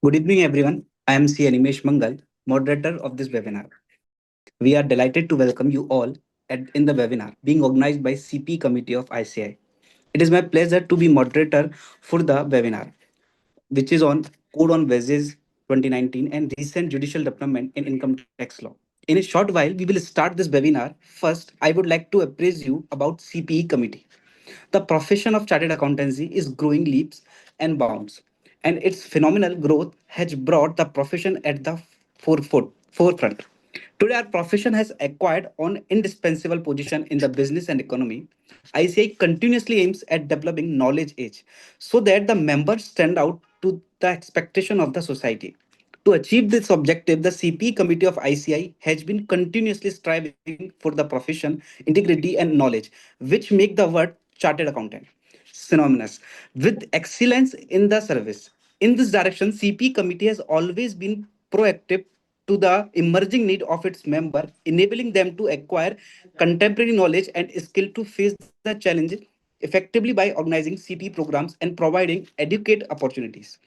Good evening, everyone. I am C. Animesh Mangal, moderator of this webinar. We are delighted to welcome you all in the webinar being organized by CP Committee of ICI. It is my pleasure to be moderator for the webinar, which is on Code on Wages 2019 and recent judicial development in income tax law. In a short while, we will start this webinar. First, I would like to apprise you about CPE Committee. The profession of chartered accountancy is growing leaps and bounds, and its phenomenal growth has brought the profession at the forefront. Today, our profession has acquired an indispensable position in the business and economy. ICI continuously aims at developing knowledge age so that the members stand out to the expectation of the society. To achieve this objective, the CP Committee of ICI has been continuously striving for the profession, integrity, and knowledge, which make the word chartered accountant synonymous with excellence in the service. In this direction, CP Committee has always been proactive to the emerging need of its member, enabling them to acquire contemporary knowledge and skill to face the challenges effectively by organizing CP programs and providing educate opportunities.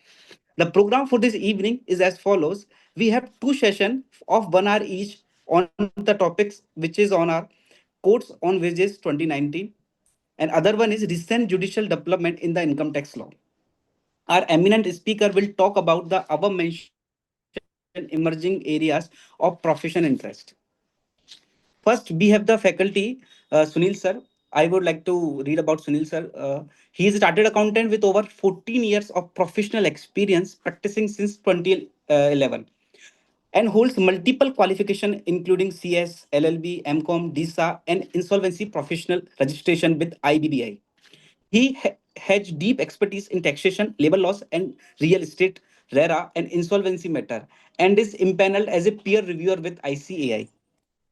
The program for this evening is as follows. We have two sessions of 1 hour each on the topics which is on our Courts on Wages 2019 and other one is recent judicial development in the income tax law. Our eminent speaker will talk about the above mentioned emerging areas of profession interest. First, we have the faculty, Sunil sir. I would like to read about Sunil sir. He is a chartered accountant with over 14 years of professional experience practicing since 2011 and holds multiple qualifications including CS, LLB, MCOM, DISA, and insolvency professional registration with IBBI. Has deep expertise in taxation, labor laws, and real estate, RERA, and insolvency matter, and is impaneled as a peer reviewer with ICAI.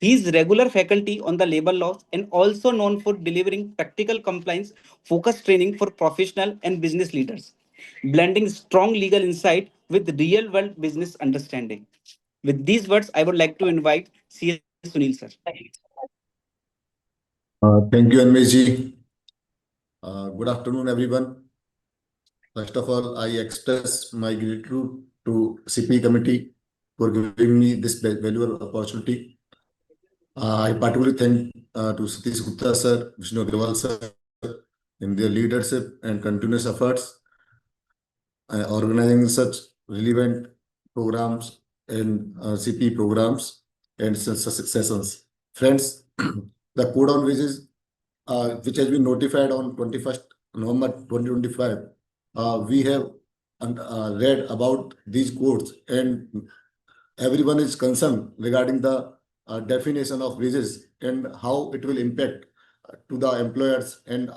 He is regular faculty on the labor laws and also known for delivering practical compliance focused training for professional and business leaders, blending strong legal insight with real world business understanding. With these words, I would like to invite CS Sunil sir. Thank you, Anmesh. Good afternoon, everyone. First of all, I express my gratitude to CP committee for giving me this valuable opportunity. I particularly thank to Satish Gupta sir, Vishnu Agrawal sir, in their leadership and continuous efforts organizing such relevant programs and CP programs and sessions. Friends, the Code on Wages, which has been notified on 21st November 2025, we have read about these codes and everyone is concerned regarding the definition of wages and how it will impact to the employers and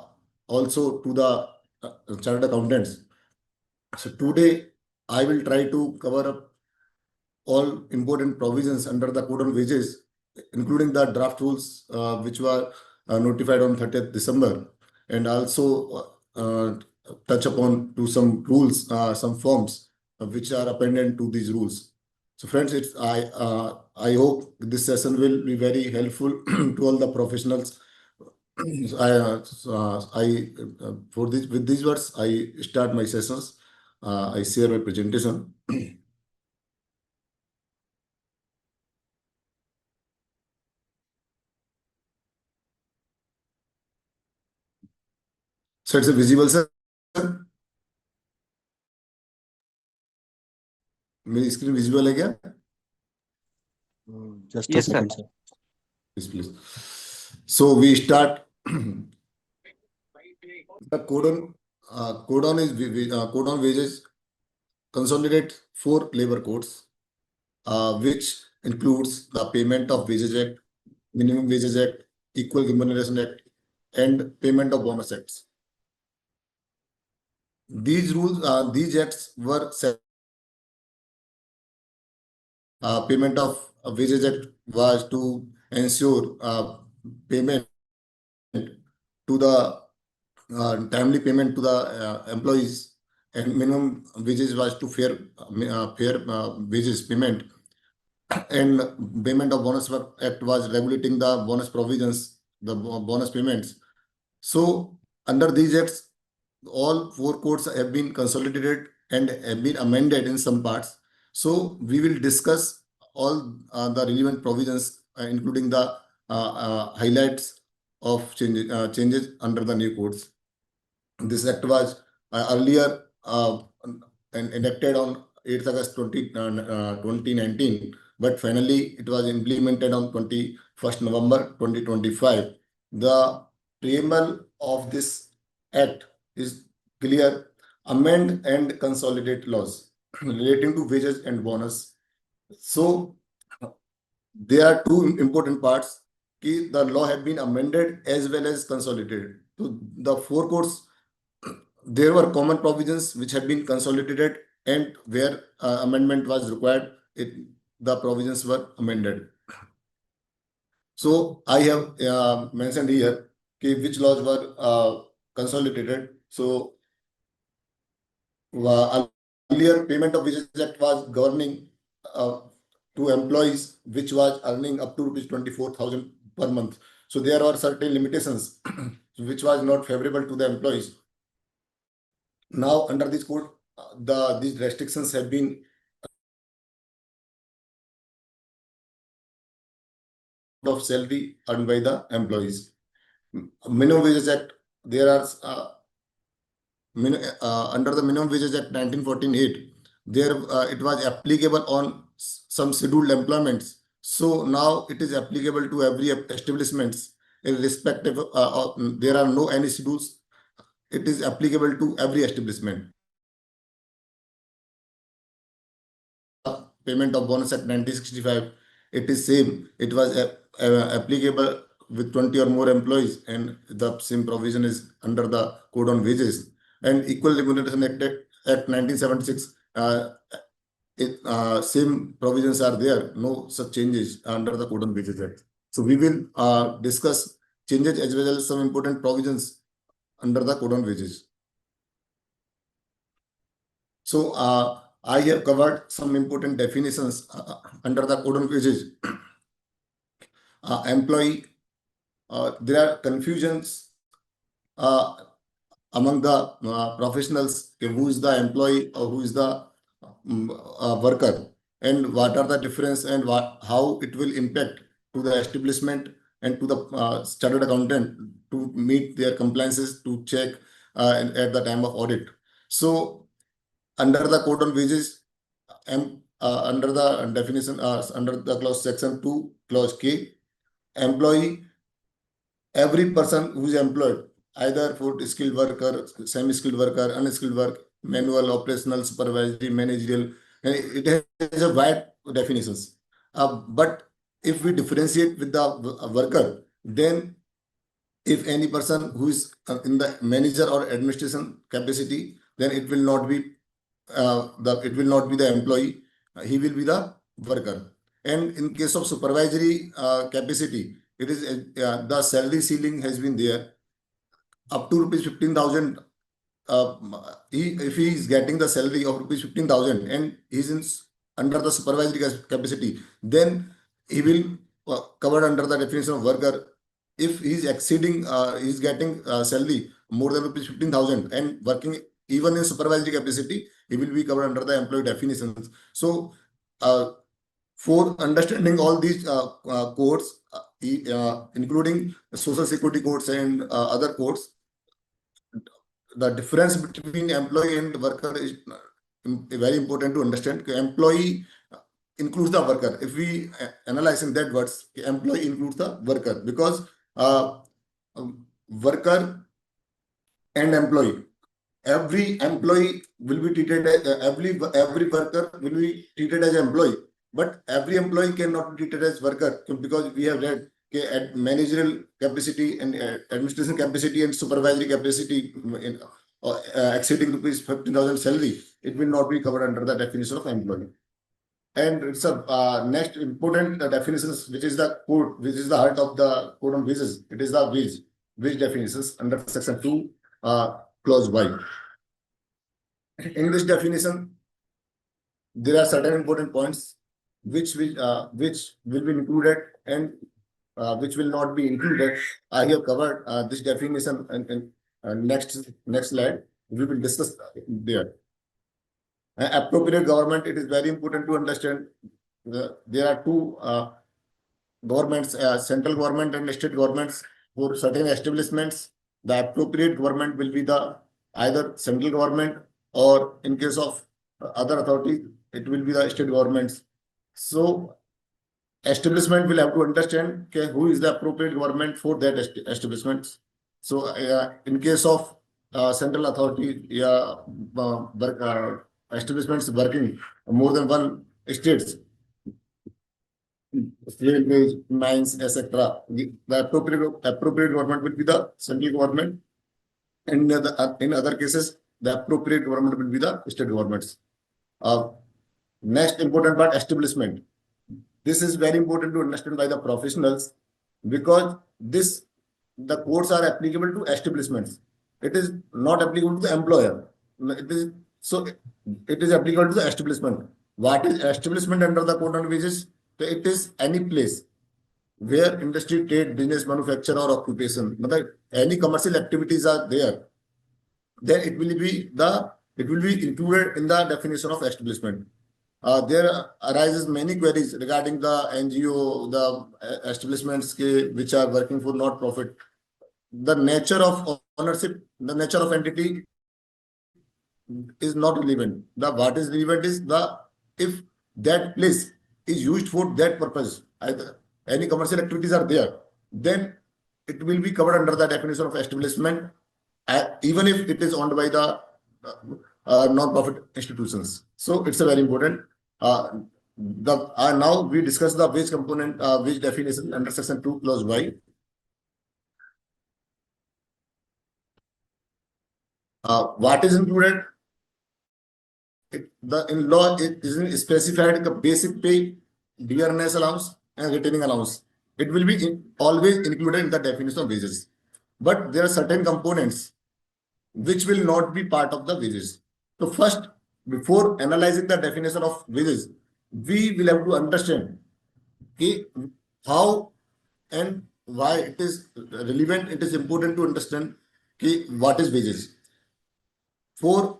also to the chartered accountants. So today I will try to cover up all important provisions under the Code on Wages, including the draft rules which were notified on 30th December, and also touch upon to some rules, some forms which are appended to these rules. So friends, I hope this session will be very helpful to all the professionals. With these words, I start my sessions. I share my presentation. So it's a visible, sir. मेरी screen visible है क्या? Just Yes, a second, sir. sir. Please. So we start. The code on wages consolidate 4 labor codes, which includes the Payment of Wages Act, Minimum Wages Act, Equal Remuneration Act, and Payment of Bonus Acts. These rules, these acts were set. Payment of Wages Act was to ensure payment to the timely payment to the employees, and minimum wages was to fair wages payment, and Payment of Bonus Act was regulating the bonus provisions, the bonus payments. So under these acts, all 4 codes have been consolidated and have been amended in some parts. So we will discuss all the relevant provisions, including the highlights of changes under the new codes. This act was earlier enacted on 8th August 2019, but finally it was implemented on 21st November 2025. The preamble of this act is clear: amend and consolidate laws relating to wages and bonus. So there are two important parts. The law have been amended as well as consolidated. So the four codes, there were common provisions which have been consolidated, and where amendment was required, the provisions were amended. So I have mentioned here which laws were consolidated. So earlier Payment of Wages Act was governing uh, to employees which was earning up to rupees 24,000 per month. So there are certain limitations which was not favorable to the employees. Now under this code, these restrictions have been of salary earned by the employees. Minimum Wages Act, there are under the Minimum Wages Act 1948, there it was applicable on some scheduled employments. So now it is applicable to every establishments, irrespective. There are no any schedules. It is applicable to every establishment. Payment of Bonus Act 1965, it is same. It was applicable with 20 or more employees, and the same provision is under the Code on Wages. And Equal Remuneration Act 1976, same provisions are there. No such changes under the Code on Wages Act. So we will discuss changes as well as some important provisions under the Code on Wages. So I have covered some important definitions under the Code on Wages. Employee, there are confusions among the professionals, who is the employee or who is the worker, and what are the difference, and how it will impact to the establishment and to the chartered accountant to meet their compliances, to check at the time of audit. So under the Code on Wages, under the definition, under the clause section 2, clause K, employee, every person who is employed, either for skilled worker, semi-skilled worker, unskilled work, manual, operational, supervisory, managerial, and it has a wide definitions. But if we differentiate with the worker, then if any person who is in the manager or administration capacity, then it will not be the employee. He will be the worker. And in case of supervisory capacity, it is the salary ceiling has been there up to rupees 15,000. If he is getting the salary of rupees 15,000 and he's under the supervisory capacity, then he will covered under the definition of worker. If he is exceeding, he is getting salary more than rupees 15,000 and working even in supervisory capacity, he will be covered under the employee definitions. So for understanding all these codes, including social security codes and other codes, the difference between employee and worker is very important to understand. Employee includes the worker. If we analyze in that words, employee includes the worker, because worker and employee, every employee will be treated as every worker will be treated as employee, but every employee cannot be treated as worker, because we have read at managerial capacity and administration capacity and supervisory capacity in, exceeding rupees 15,000 salary, it will not be covered under the definition of employee. And it's a next important definitions, which is the code, which is the heart of the Code on Wages. It is the wage definitions under section 2, clause Y. In this definition, there are certain important points which will be included and which will not be included. I have covered this definition, and next slide we will discuss there. Appropriate government, it is very important to understand. There are two governments, central government and state governments. For certain establishments, the appropriate government will be the either central government, or in case of other authorities, it will be the state governments. So establishment will have to understand, okay, who is the appropriate government for that establishments. So in case of central authority, yeah, establishments working more than one states, railways, mines, etc. The appropriate government will be the central government, and in other cases, the appropriate government will be the state governments. Uh, Next important part, establishment. This is very important to understand by the professionals, because this the codes are applicable to establishments. It is not applicable to the employer. It is so it is applicable to the establishment. What is establishment under the code on wages? So it is any place where industry, trade, business, manufacture or occupation, any commercial activities are there, then it will be included in the definition of establishment. There arises many queries regarding the NGO, the establishments which are working for not profit. The nature of ownership, the nature of entity is not relevant. The what is relevant is the if that place is used for that purpose, either any commercial activities are there, then it will be covered under the definition of establishment, even if it is owned by the non-profit institutions. So it's a very important. Now we discuss the wage component, wage definition under section 2 clause Y. What is included? In law, it is specified the basic pay, dearness allowance, and retaining allowance. It will be always included in the definition of wages. But there are certain components which will not be part of the wages. So first, before analyzing the definition of wages, we will have to understand how and why it is relevant. It is important to understand what is wages for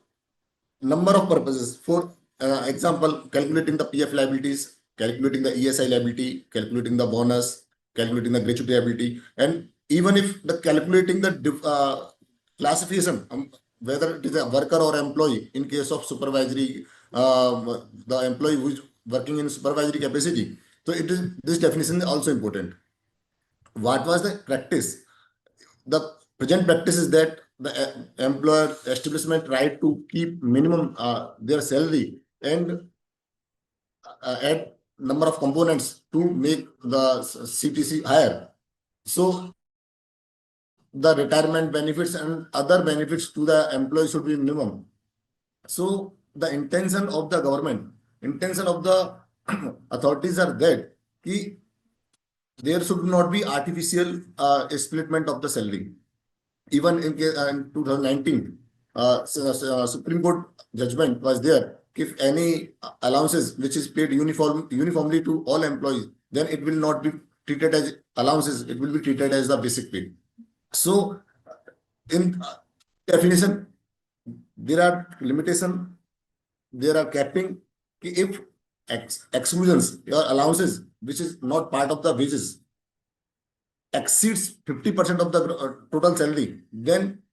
number of purposes. For example, calculating the PF liabilities, calculating the ESI liability, calculating the bonus, calculating the gratuity liability, and even if the calculating the classification, whether it is a worker or employee. In case of supervisory, the employee who is working in supervisory capacity. So it is this definition is also important. What was the practice? The present practice is that the employer establishment try to keep minimum their salary and add number of components to make the CTC higher. So the retirement benefits and other benefits to the employee should be minimum. So the intention of the government, intention of the authorities are that there should not be artificial splitment of the salary. Even in 2019, Supreme Court judgment was there. If any allowances which is paid uniformly to all employees, then it will not be treated as allowances. It will be treated as the basic pay. So, in definition, there are limitation, there are capping. If exclusions or allowances, which is not part of the wages, exceeds 50% of the total salary, then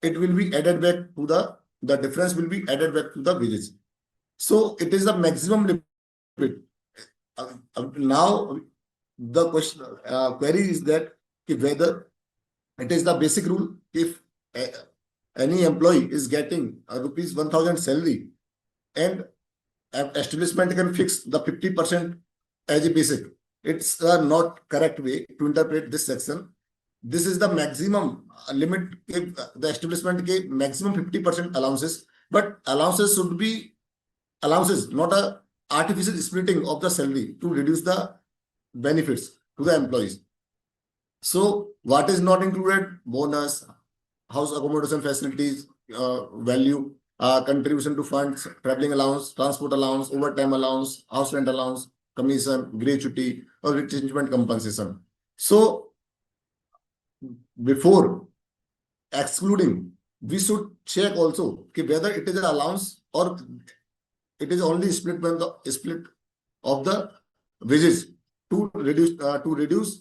it will be added back to the difference will be added back to the wages. So it is the maximum limit. Now the question query is that whether it is the basic rule. If any employee is getting rupees 1,000 salary, and establishment can fix the 50% as a basic, it's not correct way to interpret this section. This is the maximum limit. If the establishment gave maximum 50% allowances, but allowances should be allowances, not a artificial splitting of the salary to reduce the benefits to the employees. So what is not included? Bonus, house accommodation facilities, value, contribution to funds, traveling allowance, transport allowance, overtime allowance, house rent allowance, commission, gratuity, or retrenchment compensation. So before excluding, we should check also whether it is an allowance or it is only split when the split of the wages to reduce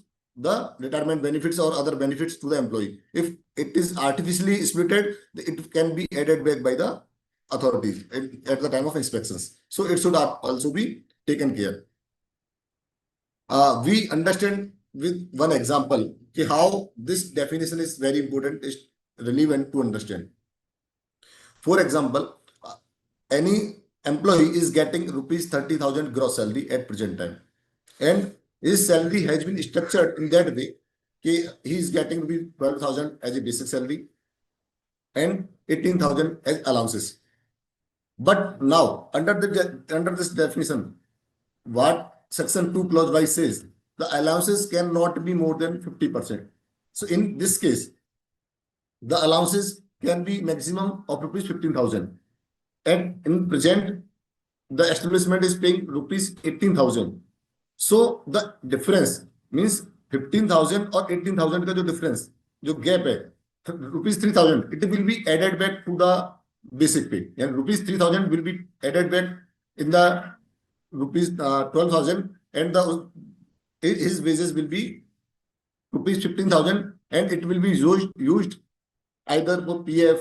the retirement benefits or other benefits to the employee. If it is artificially splitted, it can be added back by the authorities at the time of inspections. So it should also be taken care. We understand with one example how this definition is very important, is relevant to understand. For example, any employee is getting rupees 30,000 gross salary at present time, and his salary has been structured in that way he is getting rupees 12,000 as a basic salary and 18,000 as allowances. But now under this definition, what section 2 clause Y says, the allowances cannot be more than 50%. So in this case, the allowances can be maximum of rupees 15,000. And in present, the establishment is paying rupees 18,000. So the difference means 15,000 or 18,000 का जो difference, जो gap है, rupees 3,000, it will be added back to the basic pay. And rupees 3,000 will be added back in the rupees 12,000, and his wages will be rupees 15,000, and it will be used either for PF,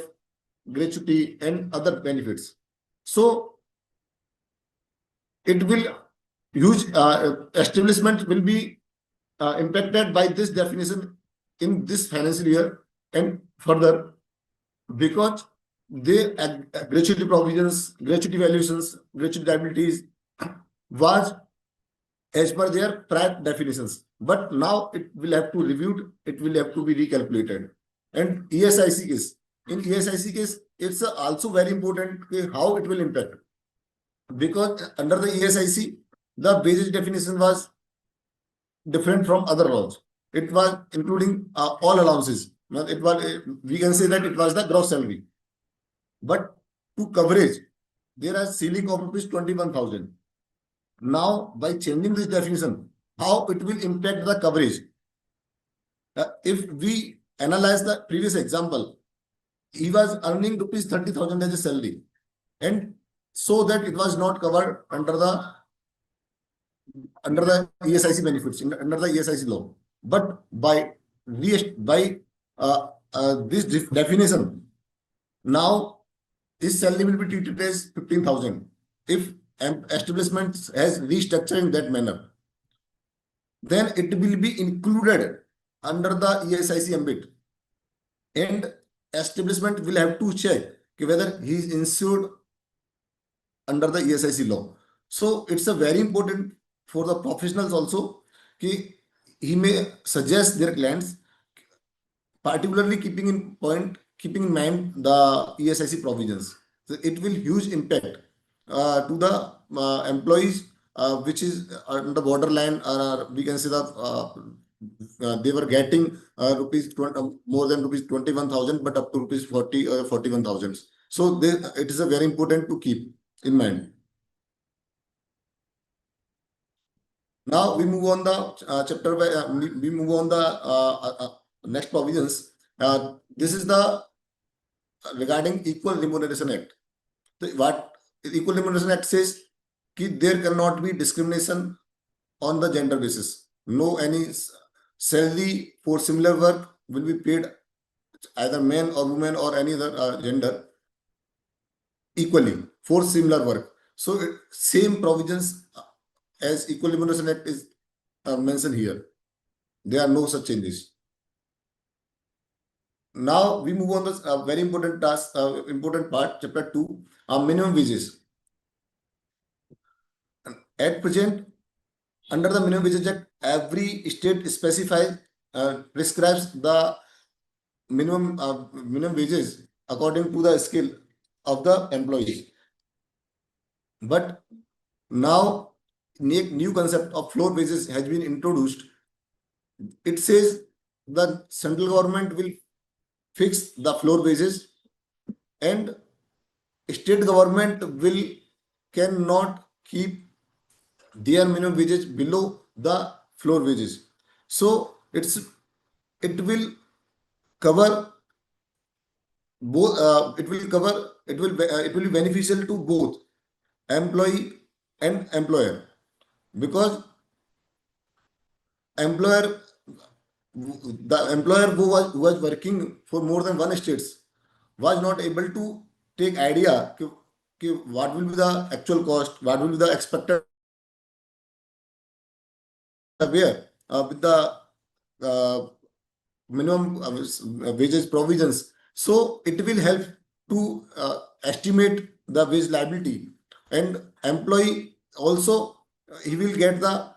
gratuity, and other benefits. So it will huge establishment will be impacted by this definition in this financial year and further, because they gratuity provisions, gratuity valuations, gratuity liabilities was as per their prior definitions. But now it will have to reviewed, it will have to be recalculated. And ESIC case, in ESIC case, it's also very important how it will impact, because under the ESIC, the basic definition was different from other laws. It was including all allowances. It was, we can say that it was the gross salary. But to coverage, there are ceiling of rupees 21,000. Now, by changing this definition, how it will impact the coverage? If we analyze the previous example, he was earning rupees 30,000 as a salary, and so that it was not covered under the ESIC benefits, under the ESIC law. But by this definition, now his salary will be treated as 15,000. If establishment has restructured in that manner, then it will be included under the ESIC ambit, and establishment will have to check whether he is insured under the ESIC law. So it's a very important for the professionals also, he may suggest their clients, particularly keeping in mind the ESIC provisions. So it will huge impact to the employees which is on the borderline, or we can say that they were getting more than rupees 21,000, but up to rupees 40 or 41,000. So it is a very important to keep in mind. Now we move on the chapter by we move on the next provisions. This is the regarding Equal Remuneration Act. What Equal Remuneration Act says, there cannot be discrimination on the gender basis. No any salary for similar work will be paid either man or woman or any other gender equally for similar work. So same provisions as Equal Remuneration Act is mentioned here. There are no such changes. Now we move on this very important task, important part, chapter 2, minimum wages. At present, under the Minimum Wages Act, every state specifies, prescribes the minimum wages according to the skill of the employee. But now new concept of floor wages has been introduced. It says the central government will fix the floor wages, and state government cannot keep their minimum wages below the floor wages. So it will cover both. It will cover it will be beneficial to both employee and employer, because employer the employer who was working for more than one states was not able to take idea कि what will be the actual cost, what will be the expected salary. He was not aware with the minimum wages provisions. So it will help to estimate the wage liability, and employee also he will get the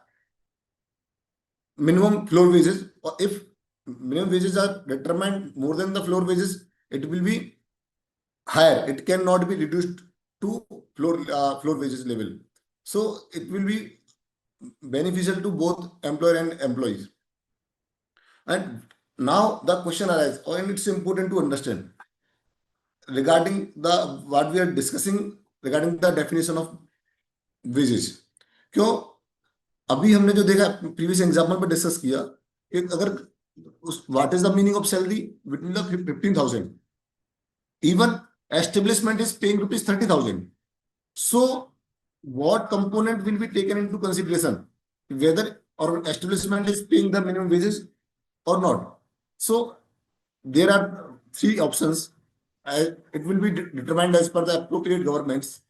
minimum floor wages. Or if minimum wages are determined more than the floor wages, it will be higher. It cannot be reduced to floor wages level. So it will be beneficial to both employer and employees. And now the question arises, and it's important to understand regarding the what we are discussing regarding the definition of wages. क्यों? अभी हमने जो देखा previous example में discuss किया कि अगर उस what is the meaning of salary between the 15,000, even establishment is paying rupees 30,000. So what component will be taken into consideration, whether or establishment is paying the minimum wages or not? So there are three options. It will be determined as per the appropriate governments.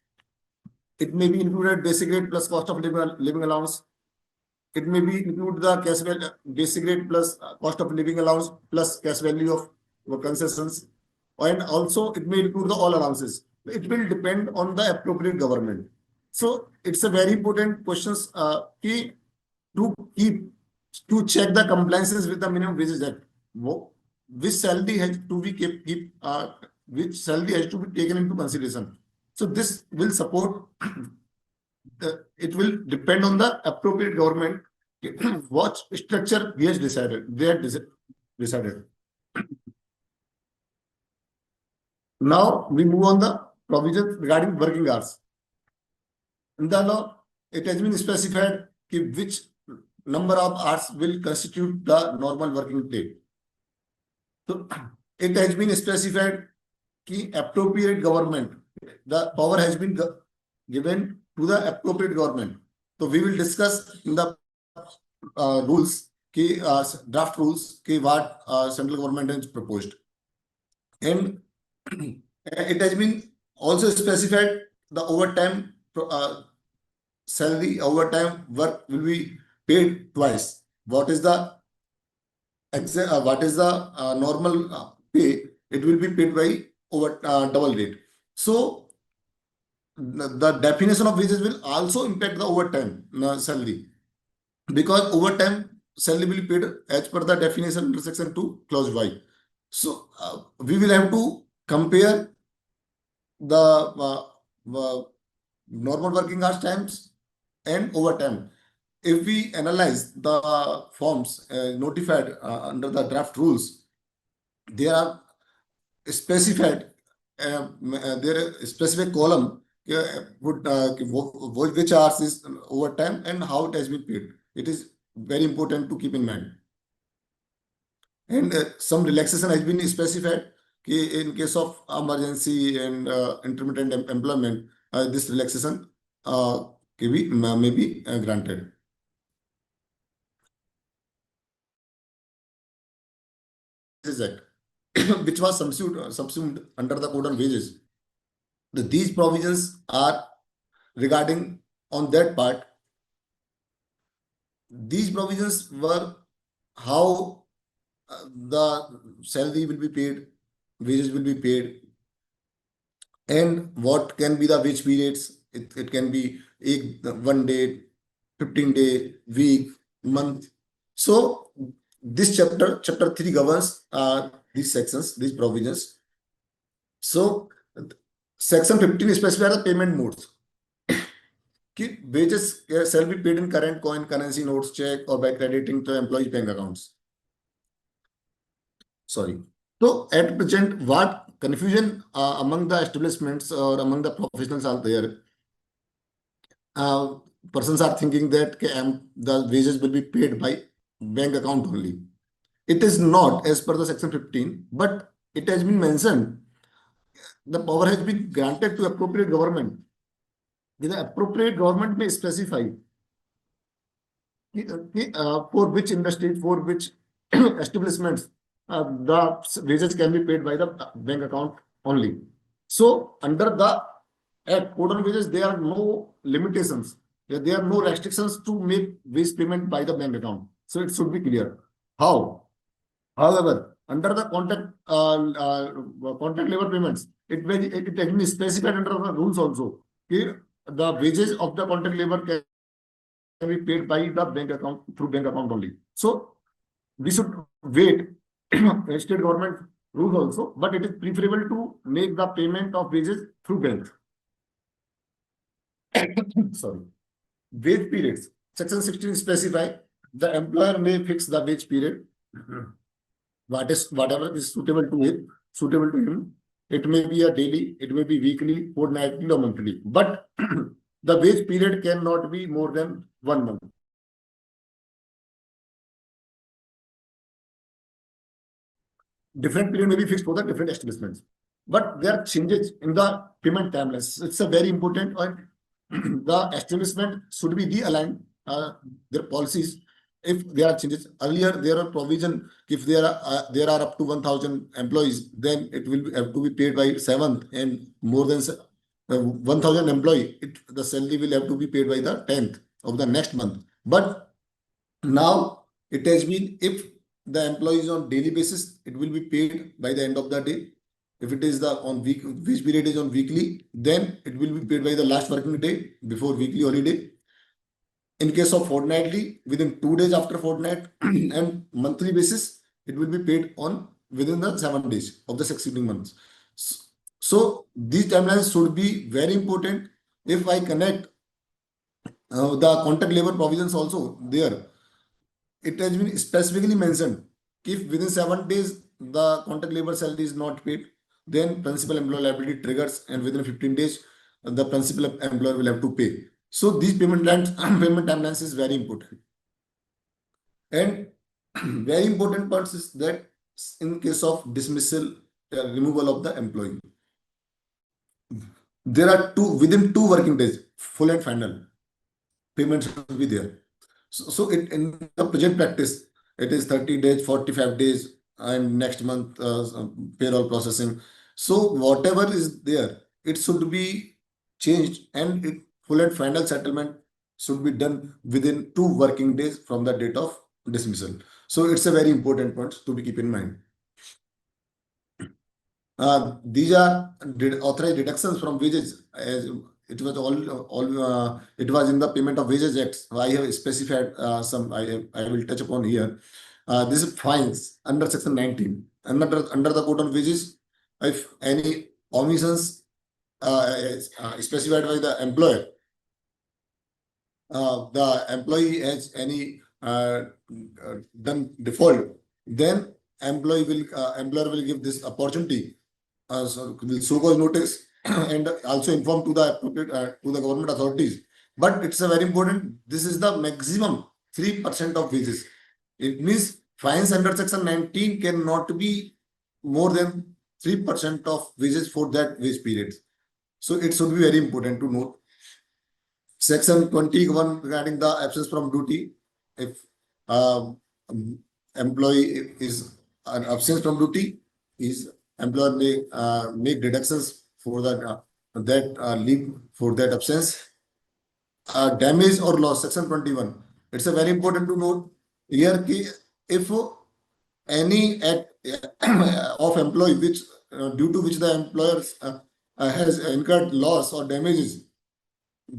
It may be included basic rate plus cost of living allowance. It may be include the cash value, basic rate plus cost of living allowance plus cash value of concessions, and also it may include the all allowances. It will depend on the appropriate government. So it's a very important questions to keep to check the compliances with the minimum wages act. Which salary has to be which salary has to be taken into consideration. So this will support it will depend on the appropriate government what structure he has decided. They have decided. Now we move on the provisions regarding working hours. In the law, it has been specified which number of hours will constitute the normal working day. So it has been specified कि appropriate government, the power has been given to the appropriate government. So we will discuss in the rules, draft rules, what central government has proposed. And it has been also specified the overtime salary, overtime work will be paid twice. What is the normal pay? It will be paid by over double rate. So the definition of wages will also impact the overtime salary, because overtime salary will be paid as per the definition under section 2 clause Y. So we will have to compare the normal working hours times and overtime. If we analyze the forms notified under the draft rules, there are specified there is a specific column which hours is overtime and how it has been paid. It is very important to keep in mind. And some relaxation has been specified in case of emergency and intermittent employment, this relaxation may be granted. Wages Act, which was subsumed under the Code on Wages. These provisions are regarding on that part. These provisions were how the salary will be paid, wages will be paid, and what can be the wage periods. It can be 1 day, 15-day, week, month. So this chapter 3 governs these sections, these provisions. So section 15 specifies the payment modes. Wages shall be paid in current coin, currency notes, check, or by crediting to employees' bank accounts. Sorry. So at present, what confusion among the establishments or among the professionals are there? Persons are thinking that the wages will be paid by bank account only. It is not as per the section 15, but it has been mentioned the power has been granted to appropriate government. The appropriate government may specify for which industry, for which establishments, the wages can be paid by the bank account only. So under the Act, Code on Wages, there are no limitations. There are no restrictions to make wage payment by the bank account. So it should be clear. How? However, under the contract labor payments, it has been specified under the rules also. Here, the wages of the contract labor can be paid by the bank account through bank account only. So we should wait state government rules also, but it is preferable to make the payment of wages through bank. Sorry. Wage periods. Section 16 specify the employer may fix the wage period. Whatever is suitable to him. It may be a daily, it may be weekly, fortnightly, or monthly. But the wage period cannot be more than 1 month. Different period may be fixed for the different establishments. But there are changes in the payment timelines. It's a very important point. The establishment should be realigned their policies if there are changes. Earlier, there are provision if there are up to 1,000 employees, then it will have to be paid by 7th, and more than 1,000 employee, the salary will have to be paid by the 10th of the next month. But now it has been, if the employee is on daily basis, it will be paid by the end of the day. If it is the on week, which period is on weekly, then it will be paid by the last working day before weekly holiday. In case of fortnightly, within 2 days after fortnight, and monthly basis, it will be paid on within the 7 days of the succeeding months. So these timelines should be very important. If I connect the contract labor provisions also there, it has been specifically mentioned if within 7 days the contract labor salary is not paid, then principal employer liability triggers, and within 15 days the principal employer will have to pay. So these payment timelines is very important. And very important part is that in case of dismissal, removal of the employee, there are within 2 working days, full and final payment should be there. So it in the project practice, it is 30 days, 45 days, and next month payroll processing. So whatever is there, it should be changed, and full and final settlement should be done within 2 working days from the date of dismissal. So it's a very important point to be keep in mind. These are authorized deductions from wages, as it was it was in the Payment of Wages Act. I have specified some. I will touch upon here. This is fines under Section 19. Under the Code on Wages, if any omissions is specified by the employer, the employee has any done default, then employer will give this opportunity. So will so cause notice and also inform to the appropriate to the government authorities. But it's a very important. This is the maximum 3% of wages. It means fines under Section 19 cannot be more than 3% of wages for that wage period. So it should be very important to note. Section 21 regarding the absence from duty. If employee is an absence from duty, is employer may make deductions for that leave for that absence. Damage or loss, Section 21. It's a very important to note here if any act of employee which due to which the employer has incurred loss or damages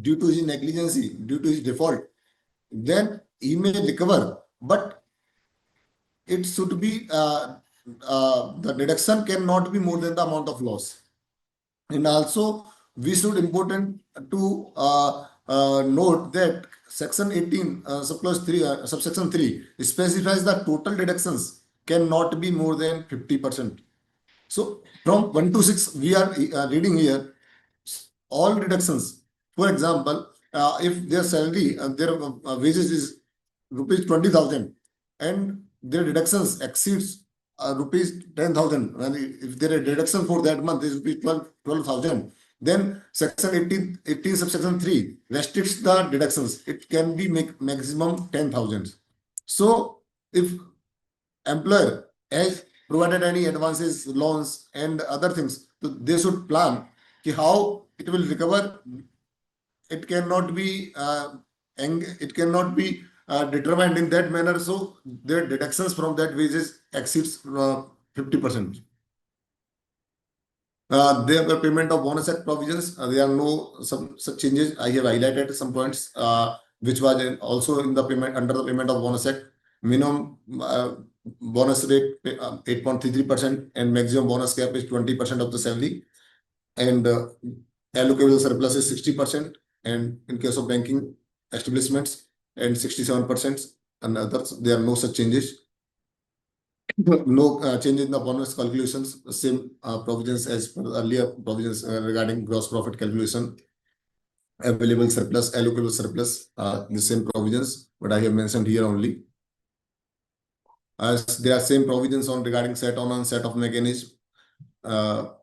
due to his negligence, due to his default, then he may recover, but it should be the deduction cannot be more than the amount of loss. And also we should important to note that Section 18 subsection 3 specifies the total deductions cannot be more than 50%. So from 1 to 6 we are reading here all deductions. For example, if their salary their wages is rupees 20,000 and their deductions exceeds rupees 10,000, and if there is deduction for that month is rupees 12,000, then section 18 subsection 3 restricts the deductions. It can be make maximum 10,000. So if employer has provided any advances, loans, and other things, so they should plan how it will recover. It cannot be it cannot be determined in that manner. So their deductions from that wages exceeds 50%. There were payment of bonus act provisions. There are no some such changes. I have highlighted some points which was also in the payment under the payment of bonus act. Minimum bonus rate 8.33% and maximum bonus cap is 20% of the salary, and allocable surplus is 60%, and in case of banking establishments and 67%, and others there are no such changes. No change in the bonus calculations, same provisions as per earlier provisions regarding gross profit calculation, available surplus, allocable surplus, the same provisions, but I have mentioned here only. As there are same provisions on regarding set on and set off mechanism. The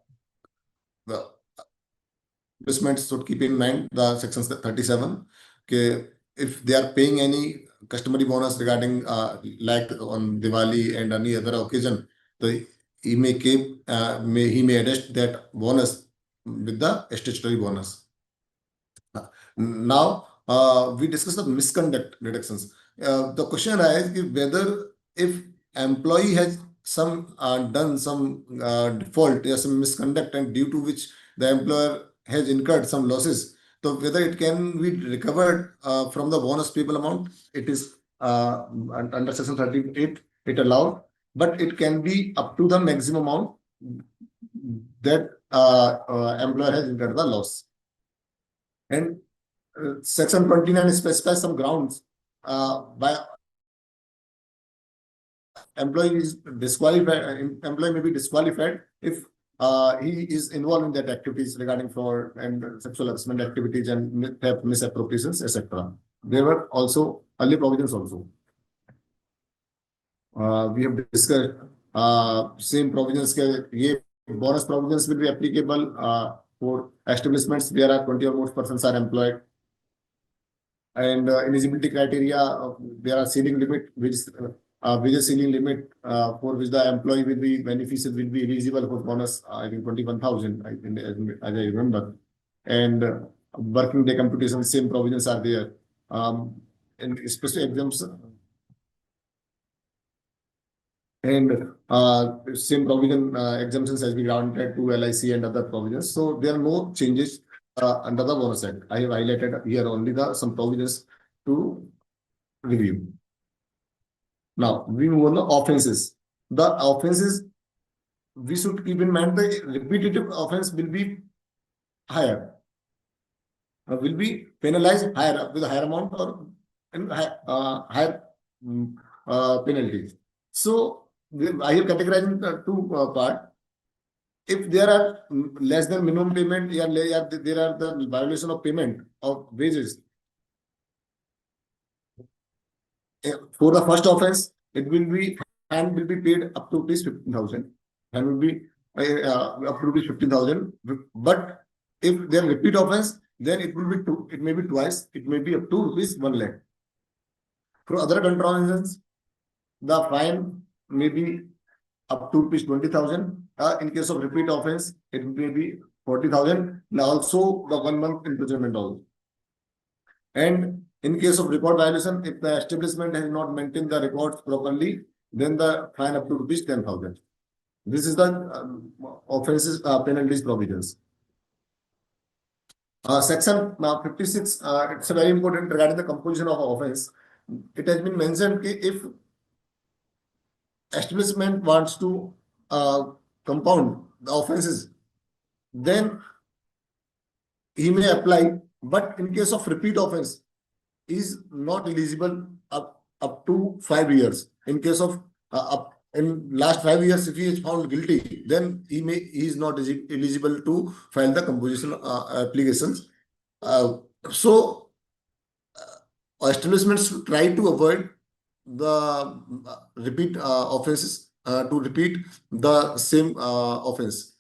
investments should keep in mind the section 37. Okay, if they are paying any customary bonus regarding like on Diwali and any other occasion, the he may keep he may adjust that bonus with the statutory bonus. Now we discuss the misconduct deductions. The question arises whether if employee has some done some default or some misconduct, and due to which the employer has incurred some losses, so whether it can be recovered from the bonus payable amount. It is under section 38 it allowed, but it can be up to the maximum amount that employer has incurred the loss. And section 29 specifies some grounds by employee is disqualified. Employee may be disqualified if he is involved in that activities regarding fraud and sexual harassment activities and theft, misappropriations, etc. There were also early provisions also. We have discussed same provisions. ये bonus provisions will be applicable for establishments where are 20 or more persons are employed. And eligibility criteria, there are ceiling limit, which a ceiling limit for which the employee will be beneficiary will be eligible for bonus. I think 21,000. I think as I remember, and working day computation, same provisions are there. And especially exams and same provision exemptions has been granted to LIC and other provisions. So there are no changes under the bonus act. I have highlighted here only the some provisions to review. Now we move on the offenses. The offenses we should keep in mind the repetitive offense will be higher, will be penalized higher with a higher amount or higher penalties. So I have categorized into two parts. If there are less than minimum payment, there are the violation of payment of wages. For the first offense, it will be fine will be paid up to rupees 15,000. And will be up to rupees 15,000. But if there repeat offense, then it will be two. It may be twice. It may be up to rupees 1 lakh. For other contraventions, the fine may be up to rupees 20,000. In case of repeat offense, it may be 40,000. And also the 1 month imprisonment also. And in case of record violation, if the establishment has not maintained the records properly, then the fine up to rupees 10,000. This is the offenses penalties provisions. Section 56, it's very important regarding the composition of offense. It has been mentioned that if establishment wants to compound the offenses, then he may apply. But in case of repeat offense, is not eligible up to 5 years. In case of in last 5 years, if he is found guilty, then he is not eligible to file the composition applications. So establishments try to avoid the repeat offenses to repeat the same offense.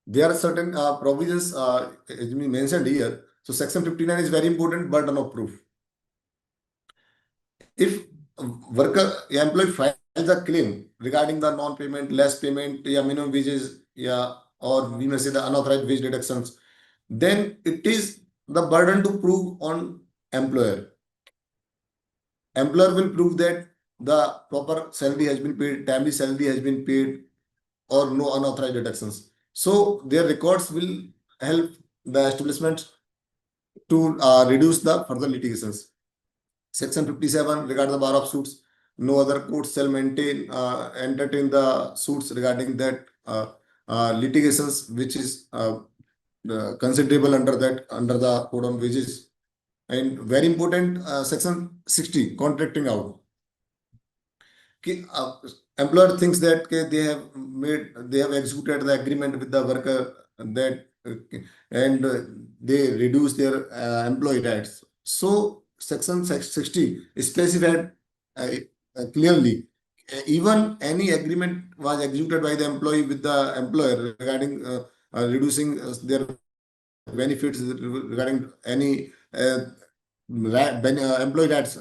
There are certain provisions as we mentioned here. So Section 59 is very important burden of proof. If employee files a claim regarding the non-payment, less payment, minimum wages, or we may say the unauthorized wage deductions, then it is the burden to prove on employer. Employer will prove that the proper salary has been paid, timely salary has been paid, or no unauthorized deductions. So their records will help the establishment to reduce the further litigations. Section 57 regarding the bar of suits. No other court shall entertain the suits regarding that litigations which is considerable under the code on wages. And very important, section 60, contracting out. Employer thinks that they have executed the agreement with the worker that and they reduce their employee rights. So section 60 is specified uh, clearly. Even any agreement was executed by the employee with the employer regarding reducing their benefits, regarding any employee rights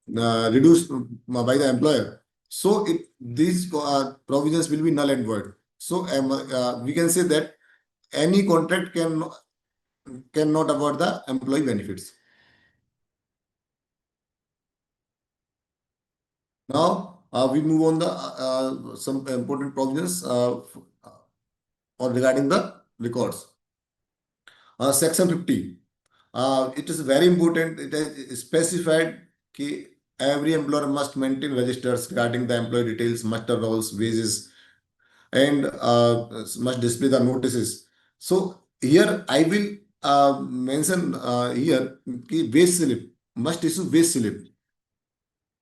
reduced by the employer. So these provisions will be null and void. So we can say that any contract cannot avoid the employee benefits. Now we move on the some important provisions or regarding the records. Section 50. It is very important. It is specified that every employer must maintain registers regarding the employee details, muster rolls, wages, and must display the notices. So here I will mention here wage slip, must issue wage slip.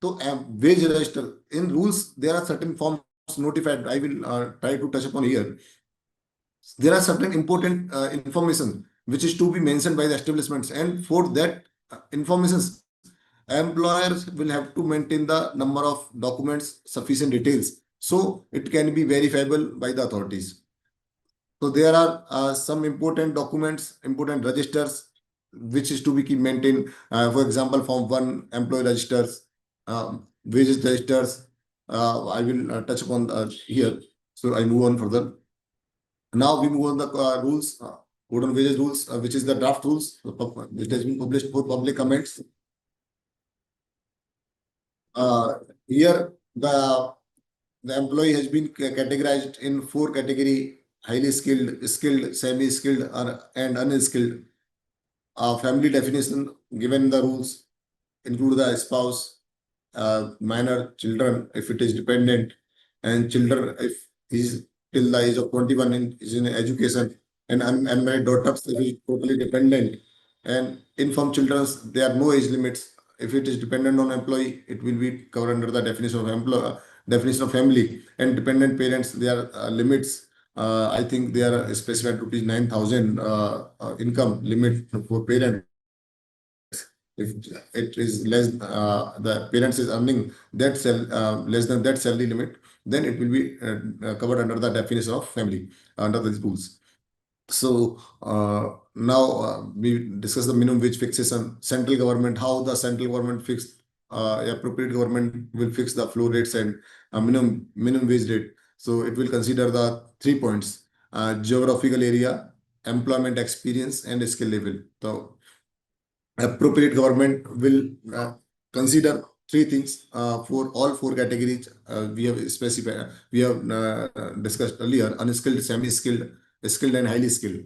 So wage register in rules there are certain forms notified. I will try to touch upon here. There are certain important information which is to be mentioned by the establishments, and for that informations employers will have to maintain the number of documents sufficient details so it can be verifiable by the authorities. So there are some important documents, important registers which is to be keep maintained. For example, form 1 employee registers, wages registers. I will touch upon here. So I move on further. Now we move on the rules, code on wages rules, which is the draft rules, which has been published for public comments. Here the employee has been categorized in 4 category: highly skilled, skilled, semi-skilled, and unskilled. Family definition given the rules include the spouse, minor children if it is dependent, and children if he's till the age of 21 and is in education, and unmarried daughters if he is totally dependent, and infirm children there are no age limits. If it is dependent on employee, it will be covered under the definition of definition of family, and dependent parents there are limits. I think they are specified rupees 9,000 income limit for parents. If it is less, the parents is earning that less than that salary limit, then it will be covered under the definition of family under these rules. So now we discuss the minimum wage fixation. Central government, how the central government fixed, appropriate government will fix the floor rates and minimum wage rate. So it will consider the 3 points: geographical area, employment experience, and skill level. So appropriate government will consider 3 things for all 4 categories. We have specified, we have discussed earlier: unskilled, semi-skilled, skilled, and highly skilled.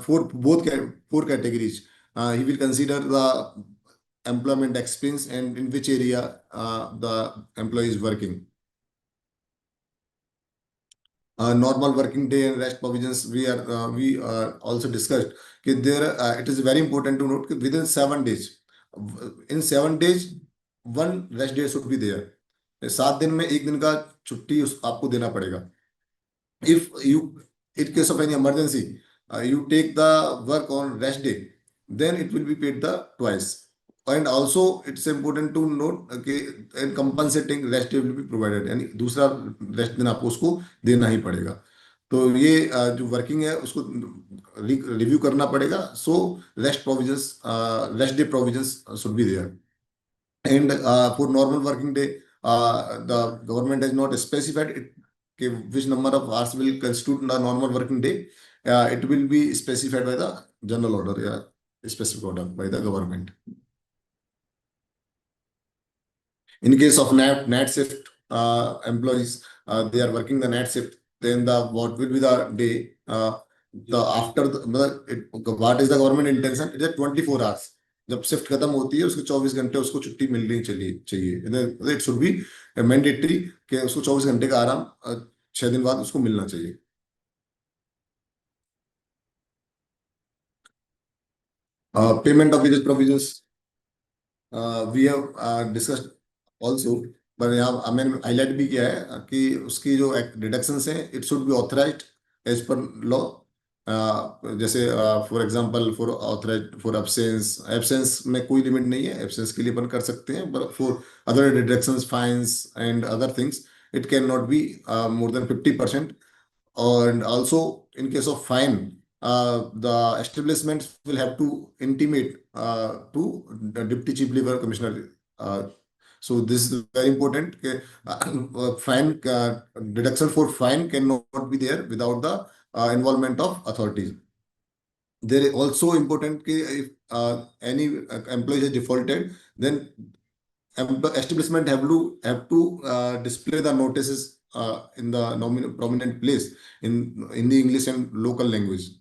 For both 4 categories, he will consider the employment experience and in which area the employee is working. Normal working day and rest provisions we also discussed. There it is very important to note within 7 days, in 7 days 1 rest day should be there. 7 दिन में 1 दिन का छुट्टी आपको देना पड़ेगा. If you, in case of any emergency, you take the work on rest day, then it will be paid the twice. And also it's important to note कि and compensating rest day will be provided, यानी दूसरा rest दिन आपको उसको देना ही पड़ेगा। तो ये जो वर्किंग है उसको रिव्यू करना पड़ेगा। So rest provisions, rest day provisions should be there. And for normal working day, the government has not specified it, okay, which number of hours will constitute the normal working day. It will be specified by the general order, yeah, specific order by the government. In case of night shift employees, they are working the night shift, then the what will be the day? The after what is the government intention? It is 24 hours. जब shift खत्म होती है उसको 24 घंटे उसको छुट्टी मिलनी चाहिए। इट शुड बी मैंडेटरी कि उसको 24 घंटे का आराम 6 दिन बाद उसको मिलना चाहिए। Payment of village provisions we have discussed also, पर यहाँ मैंने हाईलाइट भी किया है कि उसकी जो डिडक्शंस हैं it should be authorised as per law. जैसे for example for authorise for absence, absence में कोई लिमिट नहीं है, एब्सेंस के लिए अपन कर सकते हैं, पर for other deductions fines and other things it can not be more than 50%। And also in case of fine, the establishments will have to intimate to the deputy chief labor commissioner. uh, so this is very important कि, fine deduction for fine cannot be there without the involvement of authorities. There is also important कि if any employee has defaulted, then establishment have to display the notices in the prominent place in the English and local language.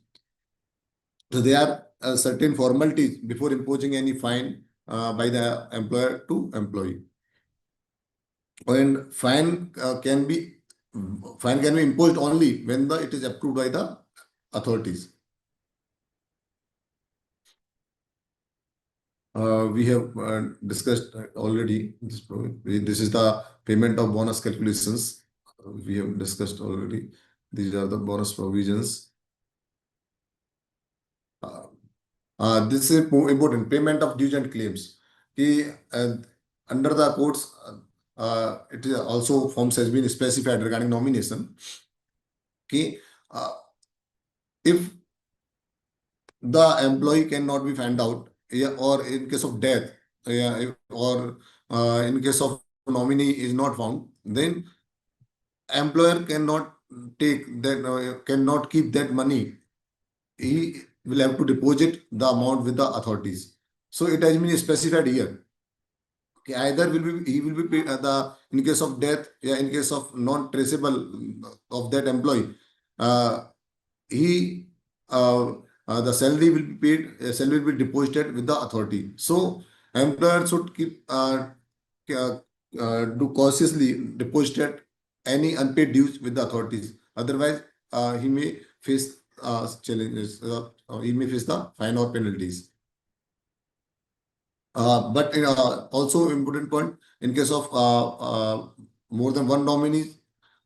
So there are certain formalities before imposing any fine by the employer to employee. And fine can be imposed only when it is approved by the authorities. We have discussed already this. This is the payment of bonus calculations. We have discussed already. These are the bonus provisions. This is important. Payment of dues and claims. Under the codes, it is also forms has been specified regarding nomination. If the employee cannot be found out, or in case of death, or in case of nominee is not found, then employer cannot take that, cannot keep that money. He will have to deposit the amount with the authorities. So it has been specified here. Okay, either he will be the in case of death, in case of non-traceable of that employee, he the salary will be paid, salary will be deposited with the authority. So employer should keep do cautiously deposited any unpaid dues with the authorities. Otherwise, he may face challenges. He may face the fine or penalties. But also important point, in case of more than one nominee,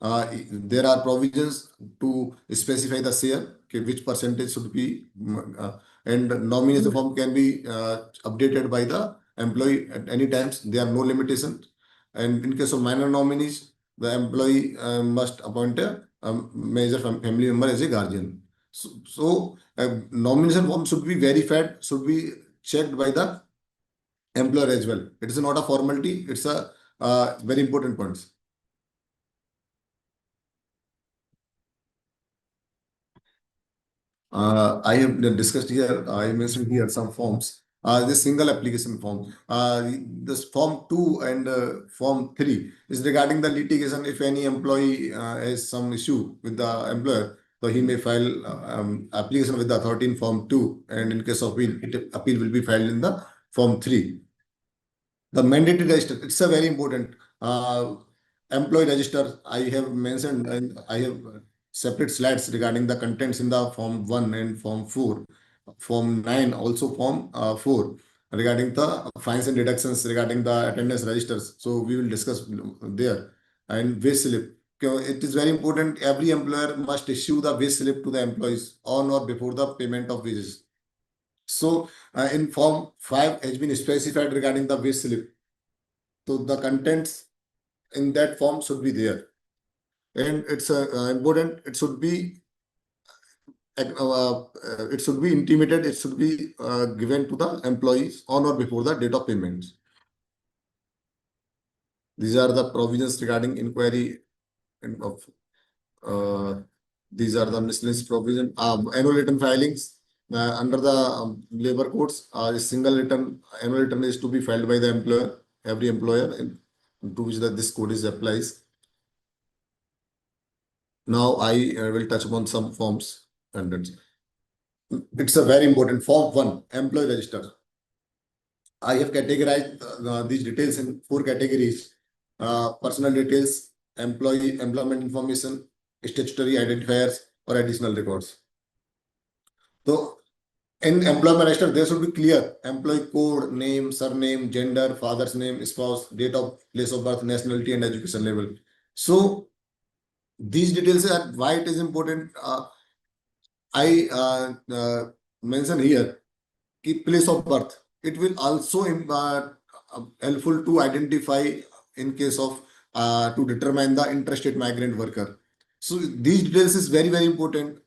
there are provisions to specify the share, okay, which percentage should be, and nomination form can be updated by the employee at any times. There are no limitations. And in case of minor nominees, the employee must appoint a major family member as a guardian. So nomination form should be verified, should be checked by the employer as well. It is not a formality, it's a very important point. I have discussed here, I mentioned here some forms. The single application form. This form 2 and form 3 is regarding the litigation. If any employee has some issue with the employer, so he may file application with the authority in form 2, and in case of appeal will be filed in the form 3. The mandatory register, it's a very important employee register. I have mentioned and I have separate slides regarding the contents in the form 1 and form 4. Form 9, also form 4, regarding the fines and deductions regarding the attendance registers. So we will discuss there. And wage slip. It is very important. Every employer must issue the wage slip to the employees on or before the payment of wages. So in form 5 has been specified regarding the wage slip. So the contents in that form should be there. And it's important, it should be intimated, it should be given to the employees on or before the date of payment. These are the provisions regarding inquiry and of these are the miscellaneous provision. Annual return filings under the labor codes. A single return, annual return is to be filed by the employer, every employer, and to which that this code is applies. Now I will touch upon some forms. And it's a very important form one, employee register. I have categorized these details in four categories: personal details, employment information, statutory identifiers, or additional records. So in employment register, there should be clear employee code, name, surname, gender, father's name, spouse, date of place of birth, nationality, and education level. So these details are why it is important. I mention here key place of birth. It will also helpful to identify in case of to determine the interstate migrant worker. So these details is very important.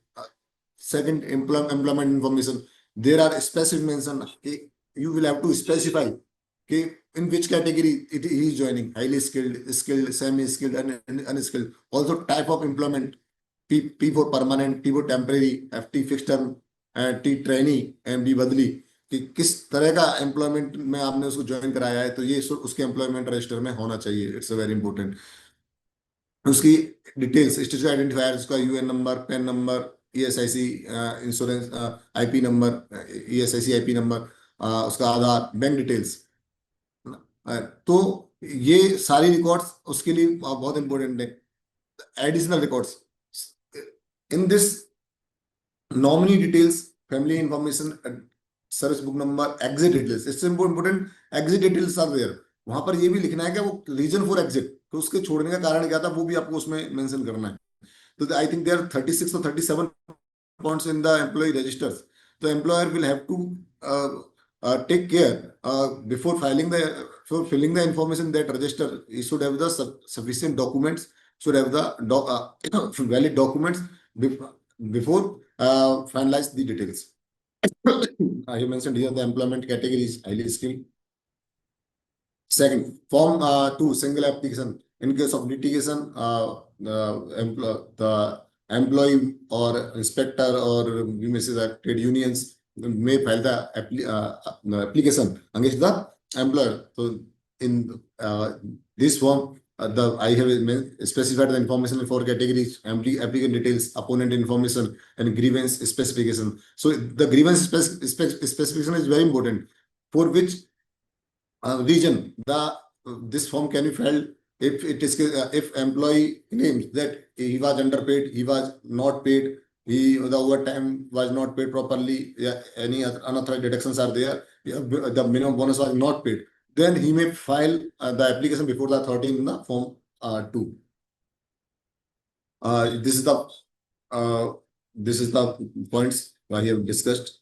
Second, employment information. There are specific mention. Okay, you will have to specify. Okay, in which category he is joining? Highly skilled, skilled, semi-skilled, and unskilled. Also, type of employment. P for permanent, T for temporary, FT fixed term, T trainee, and B बदली कि किस तरह का employment में आपने उसको join कराया है, तो ये उसके एम्प्लॉयमेंट रजिस्टर में होना चाहिए. It's very important. उसकी डिटेल्स, स्टेटस आइडेंटिफायर, उसका UN number, pan number, ESIC insurance IP number, ESIC IP number, उसका आधार, बैंक डिटेल्स. तो ये सारी रिकॉर्ड्स उसके लिए बहुत इंपॉर्टेंट है. Additional records in this nominee details, family information, service book number, exit details. It's important. Exit details are there. वहां पर ये भी लिखना है कि वो रीजन फॉर एग्जिट, तो उसके छोड़ने का कारण क्या था, वो भी आपको उसमें मेंशन करना है. तो I think there 36 or 37 points in the employee registers. The employer will have to take care before filling the information that register. He should have the sufficient documents, should have the valid documents before finalize the details. I have mentioned here the employment categories: highly skilled. Second, form 2, single application. In case of litigation, the employee or inspector, or we may say that trade unions may file the application against the employer. So in this form, I have specified the information in four categories: applicant details, opponent information, and grievance specification. So the grievance specification is very important, for which region this form can be filed. If it is if employee claims that he was underpaid, he was not paid, the overtime was not paid properly, any other unauthorized deductions are there, the minimum bonus was not paid, then he may file the application before the 13 in the form 2. This is the points I have discussed.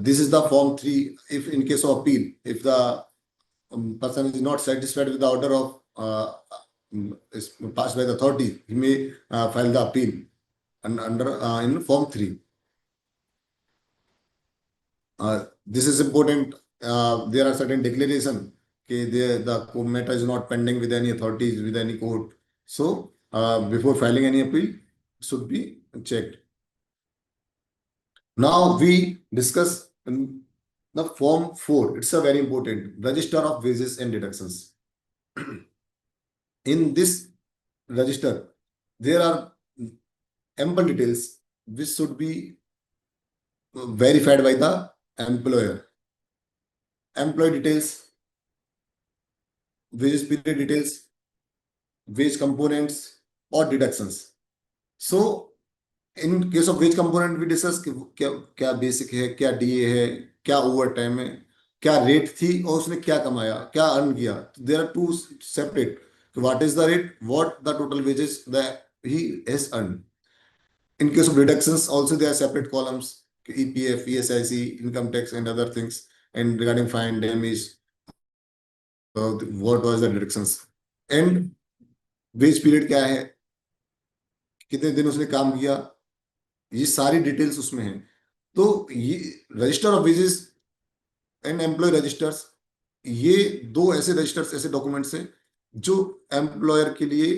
This is the form 3. If in case of appeal, if the person is not satisfied with the order of is passed by the authority, he may file the appeal and under in form 3. This is important. There are certain declaration. Okay, the matter is not pending with any authorities, with any court. So before filing any appeal, should be checked. Now we discuss the form 4. It's a very important register of wages and deductions. In this register, there are ample details which should be verified by the employer. Employee details, wages period details, wage components, or deductions. So in case of ways component भी discuss क्या क्या basic है, क्या DA है, क्या over time है, क्या rate थी, और उसने क्या कमाया, क्या अर्न किया. There are two separate. What is the rate, what the total wages that he has earn. In case of reductions, also there are separate columns. EPF, ESIC, income tax, and other things, and regarding fine, damage, what was the deductions, and wage period क्या है, कितने दिन उसने काम किया, ये सारी details उसमें है। तो ये register of wages and employ registers, ये दो ऐसे रजिस्टर्स, ऐसे डॉक्यूमेंट्स हैं जो एम्प्लॉयर के लिए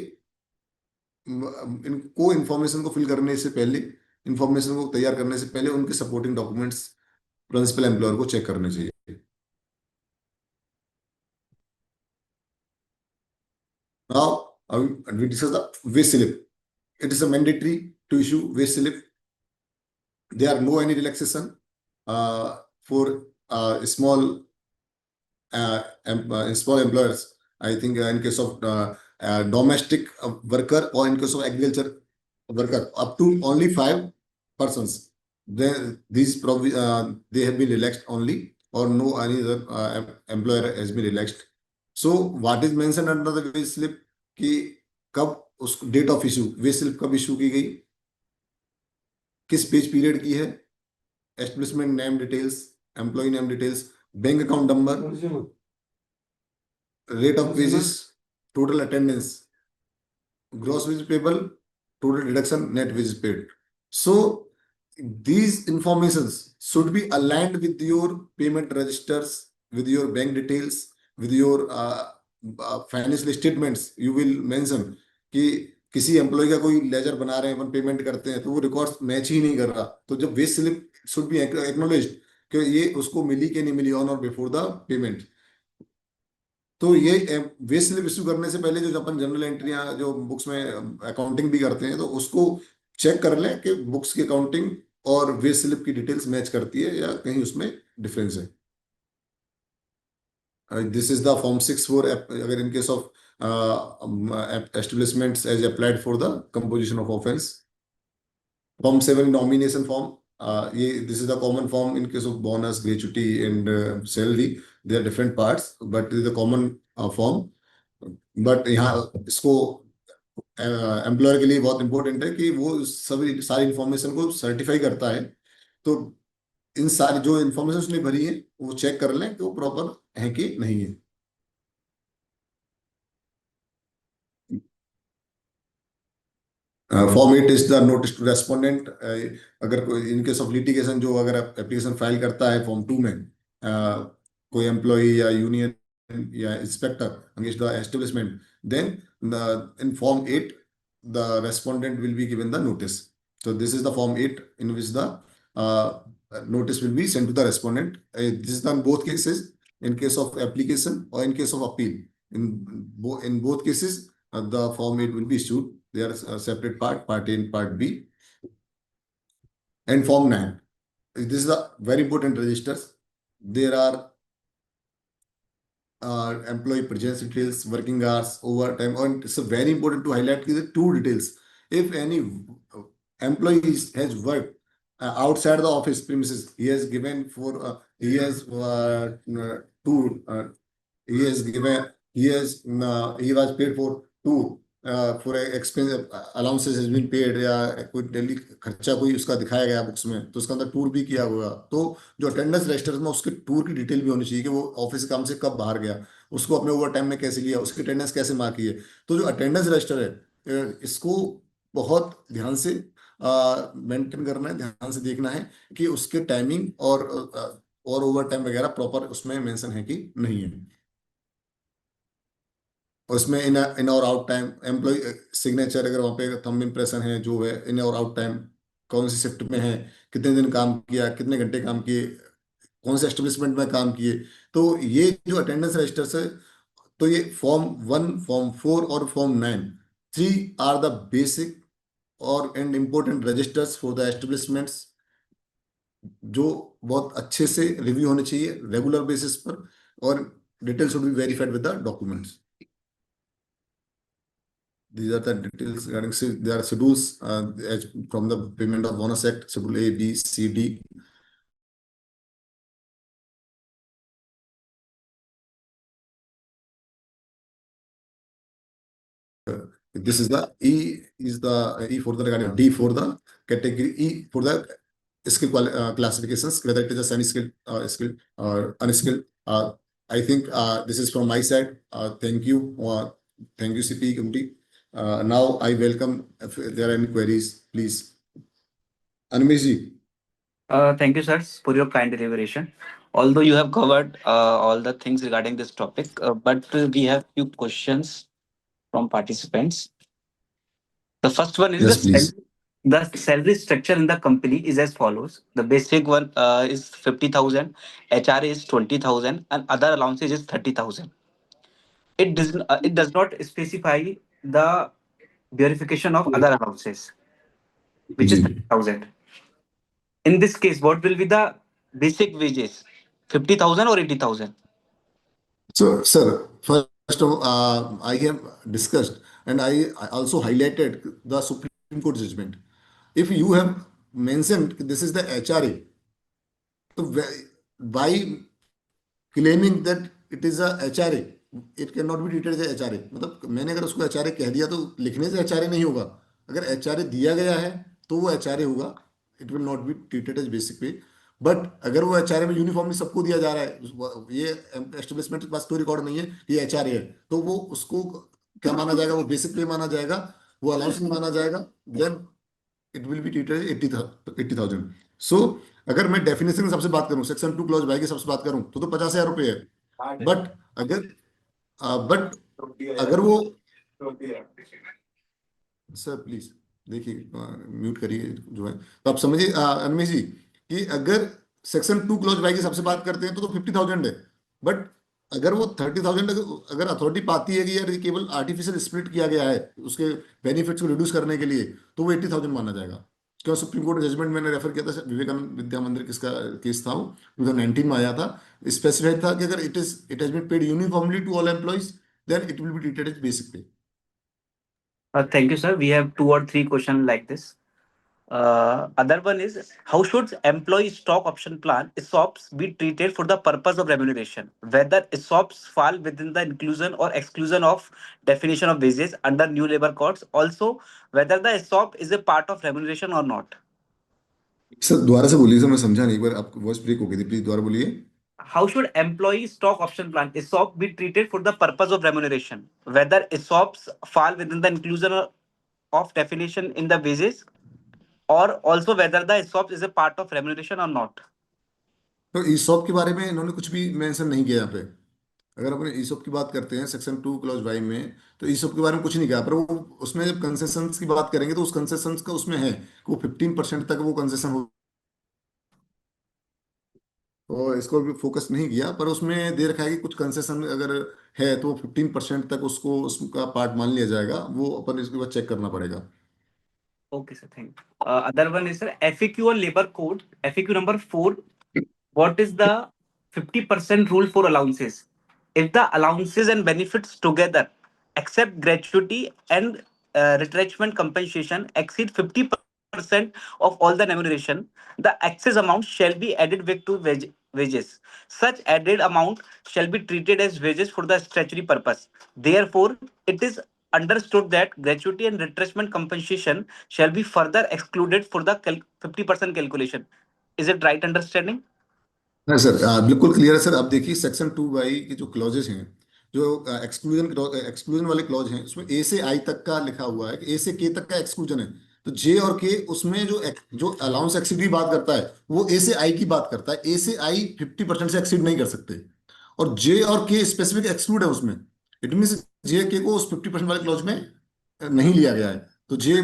इनको इंफॉर्मेशन को फिल करने से पहले, इंफॉर्मेशन को तैयार करने से पहले उनके सपोर्टिंग डॉक्यूमेंट्स प्रिंसिपल एम्प्लॉयर को चेक करने चाहिए। Now, we discuss the wage slip. It is a mandatory to issue wage slip. There are no any relaxation for small employers. I think in case of domestic worker, or in case of agriculture worker, up to only 5 persons. Then they have been relaxed only, or no any other employer has been relaxed. So what is mentioned under the wage slip कि कब उस date of issue, wage slip कब issue की गई, किस page period की है, establishment name details, employ name details, bank account number, rate of wages, total attendance, gross wages payable, total deduction, net wages paid. So these informations should be aligned with your payment registers, with your bank details, with your financial statements. You will mention कि किसी employ का कोई laser बना रहे हैं, अपन payment करते हैं, तो वो रिकॉर्ड्स मैच ही नहीं कर रहा, तो जब wage slip should be acknowledged कि ये उसको मिली कि नहीं मिली ऑन और बिफोर द पेमेंट। तो ये वेज स्लिप इश्यू करने से पहले जो अपन जनरल एंट्रियां जो बुक्स में अकाउंटिंग भी करते हैं, तो उसको चेक कर लें कि बुक्स की अकाउंटिंग और वेज स्लिप की डिटेल्स मैच करती है या कहीं उसमें डिफरेंस है। This is the form 6 for, अगर in case of establishments as applied for the composition of offence. Form 7 nomination form, ये this is the common form in case of bonus, gratuity and salary, they are different parts but is the common form. But यहाँ इसको employer के लिए बहुत important है कि वो सभी सारी इंफॉर्मेशन को सर्टिफाई करता है, तो इन सारी जो इंफॉर्मेशन उसने भरी है वो चेक कर लें कि वो प्रॉपर है कि नहीं है। Form 8 is the notice to respondent. अगर कोई इन केस ऑफ लिटिगेशन, जो अगर एप्लीकेशन फाइल करता है फॉर्म 2 में कोई एम्प्लॉय या यूनियन या inspector against the establishment, then in form 8 the respondent will be given the notice. So this is the form 8 in which the notice will be sent to the respondent. This is done both cases, in case of application or in case of appeal. In both cases, the form 8 will be issued. They are a separate part A and part B. And form 9. This is a very important registers. There are employee presence details, working hours, overtime, and it's very important to highlight the two details. If any employee has worked outside the office premises, he has given for two he has given he was paid for two for expense allowances has been paid, या कोई daily खर्चा कोई उसका दिखाया गया books में, तो उसका अंदर टूर भी किया होगा, तो जो अटेंडेंस रजिस्टर में उसके टूर की डिटेल भी होनी चाहिए कि वो ऑफिस काम से कब बाहर गया, उसको अपने ओवर टाइम में कैसे लिया, उसकी अटेंडेंस कैसे मार्क की है। तो जो अटेंडेंस रजिस्टर है, इसको बहुत ध्यान से मेंटेन करना है, ध्यान से देखना है कि उसके टाइमिंग और ओवर टाइम वगैरह प्रॉपर उसमें मेंशन है कि नहीं है। उसमें इन और आउट टाइम, एम्प्लॉय सिग्नेचर, अगर वहाँ पे थंब इम्प्रेशन है जो है, इन और आउट टाइम, कौन सी शिफ्ट में है, कितने दिन काम किया, कितने घंटे काम किए, कौन से एस्टेब्लिशमेंट में काम किए, तो ये जो अटेंडेंस रजिस्टर्स है, तो ये फॉर्म 1, फॉर्म 4 और फॉर्म 9, 3 आर द बेसिक और and important registers for the establishments, जो बहुत अच्छे से रिव्यू होने चाहिए रेगुलर बेसिस पर, और details should be verified with the documents. These are the details regarding, there are schedules as from the Payment of Bonus Act, Schedule A, B, C, D. This is the E, is the E for the regarding D for the category, E for the skill classifications, whether it is a semi-skilled, skilled, or unskilled. I think this is from my side. Thank you, CP committee. Now I welcome if there are any queries, please. Animesh ji. Thank you, sir, for your kind deliberation. Although you have covered all the things regarding this topic, but we have few questions from participants. The first one is Yes, please. the salary structure in the company is as follows. The basic one is 50,000, HR is 20,000, and other allowances is 30,000. It does not specify the verification of other allowances, which is जी. 30,000. In this case, what will be the basic wages? 50,000 or 80,000? So, sir, first of all, I have discussed and I also highlighted the Supreme Court judgment. If you have mentioned this is the HRA, so by claiming that it is a HRA, it cannot be treated as a HRA. मतलब मैंने अगर उसको HRA कह दिया तो लिखने से HRA नहीं होगा. अगर HRA दिया गया है तो वो HRA होगा. It will not be treated as basic pay. But अगर वो HRA में यूनिफॉर्मली सबको दिया जा रहा है, ये एस्टेब्लिशमेंट के पास कोई रिकॉर्ड नहीं है कि ये HRA है, तो वो उसको क्या माना जाएगा? वो बेसिक पे माना जाएगा, वो अलाउंस में माना जाएगा. Then it will be treated 80,000. So अगर मैं डेफिनेशन की सबसे बात करूं, सेक्शन 2 क्लॉज बाई की सबसे बात करूं, तो 50,000 रुपये है. बट अगर बट अगर वो, सर प्लीज देखिए, म्यूट करिए जो है. तो आप समझिए अनमेश जी कि अगर सेक्शन 2 क्लॉज बाई की सबसे बात करते हैं तो 50,000 है. बट अगर वो 30,000 अगर अथॉरिटी पाती है कि यार ये केवल आर्टिफिशियल स्प्लिट किया गया है उसके बेनिफिट्स को रिड्यूस करने के लिए, तो वो 80,000 माना जाएगा. क्यों? सुप्रीम कोर्ट जजमेंट मैंने रेफर किया था, विवेकानंद विद्या मंदिर किसका केस था, वो 2019 में आया था. स्पेसिफाइड था कि अगर it has been paid uniformly to all employees, then it will be treated as basic pay. Thank you, sir. We have two or three questions like this. Other one is how should employee stock option plan ESOPs be treated for the purpose of remuneration? Whether ESOPs fall within the inclusion or exclusion of definition of wages under new labor codes. Also, whether the ESOP is a part of remuneration or not. Sir दोबारा से बोलिए sir, मैं समझा नहीं, एक बार आपकी voice break हो गई थी, प्लीज दोबारा बोलिए. How should employee stock option plan ESOP be treated for the purpose of remuneration? Whether ESOPs fall within the inclusion of definition in the wages, or also whether the ESOP is a part of remuneration or not. तो ESOP के बारे में इन्होंने कुछ भी mention नहीं किया यहाँ पे. अगर अपन ईसॉप की बात करते हैं सेक्शन 2 क्लॉज वाई में, तो ईसॉप के बारे में कुछ नहीं कहा, पर वो उसमें जब कंसेशंस की बात करेंगे तो उस कंसेशंस का उसमें है कि वो 15% तक वो कंसेशन हो. तो इसको भी फोकस नहीं किया, पर उसमें दे रखा है कि कुछ कंसेशन अगर है तो 15% तक उसको उसका पार्ट मान लिया जाएगा. वो अपन इसके बाद चेक करना पड़ेगा. Okay, sir. Thank you. Other one is sir, FAQ on labor code. FAQ number 4. What is the 50% rule for allowances? If the allowances and benefits together, except gratuity and retrenchment compensation, exceed 50% of all the remuneration, the excess amount shall be added back to wages. Such added amount shall be treated as wages for the statutory purpose. Therefore, it is understood that gratuity and retrenchment compensation shall be further excluded for the 50% calculation. Is it right understanding? हाँ sir, बिल्कुल clear है sir. आप देखिए section 2 Y की जो clauses हैं, जो exclusion exclusion वाले क्लॉज हैं, उसमें ए से आई तक का लिखा हुआ है कि ए से के तक का एक्सक्लूजन है. तो जे और के उसमें जो अलाउंस एक्सीड की बात करता है वो ए से आई की बात करता है. ए से आई 50% से एक्सीड नहीं कर सकते, और जे और के स्पेसिफिक एक्सक्लूड है उसमें. इट मीन जे के को उस 50% वाले क्लॉज में नहीं लिया गया है. तो जे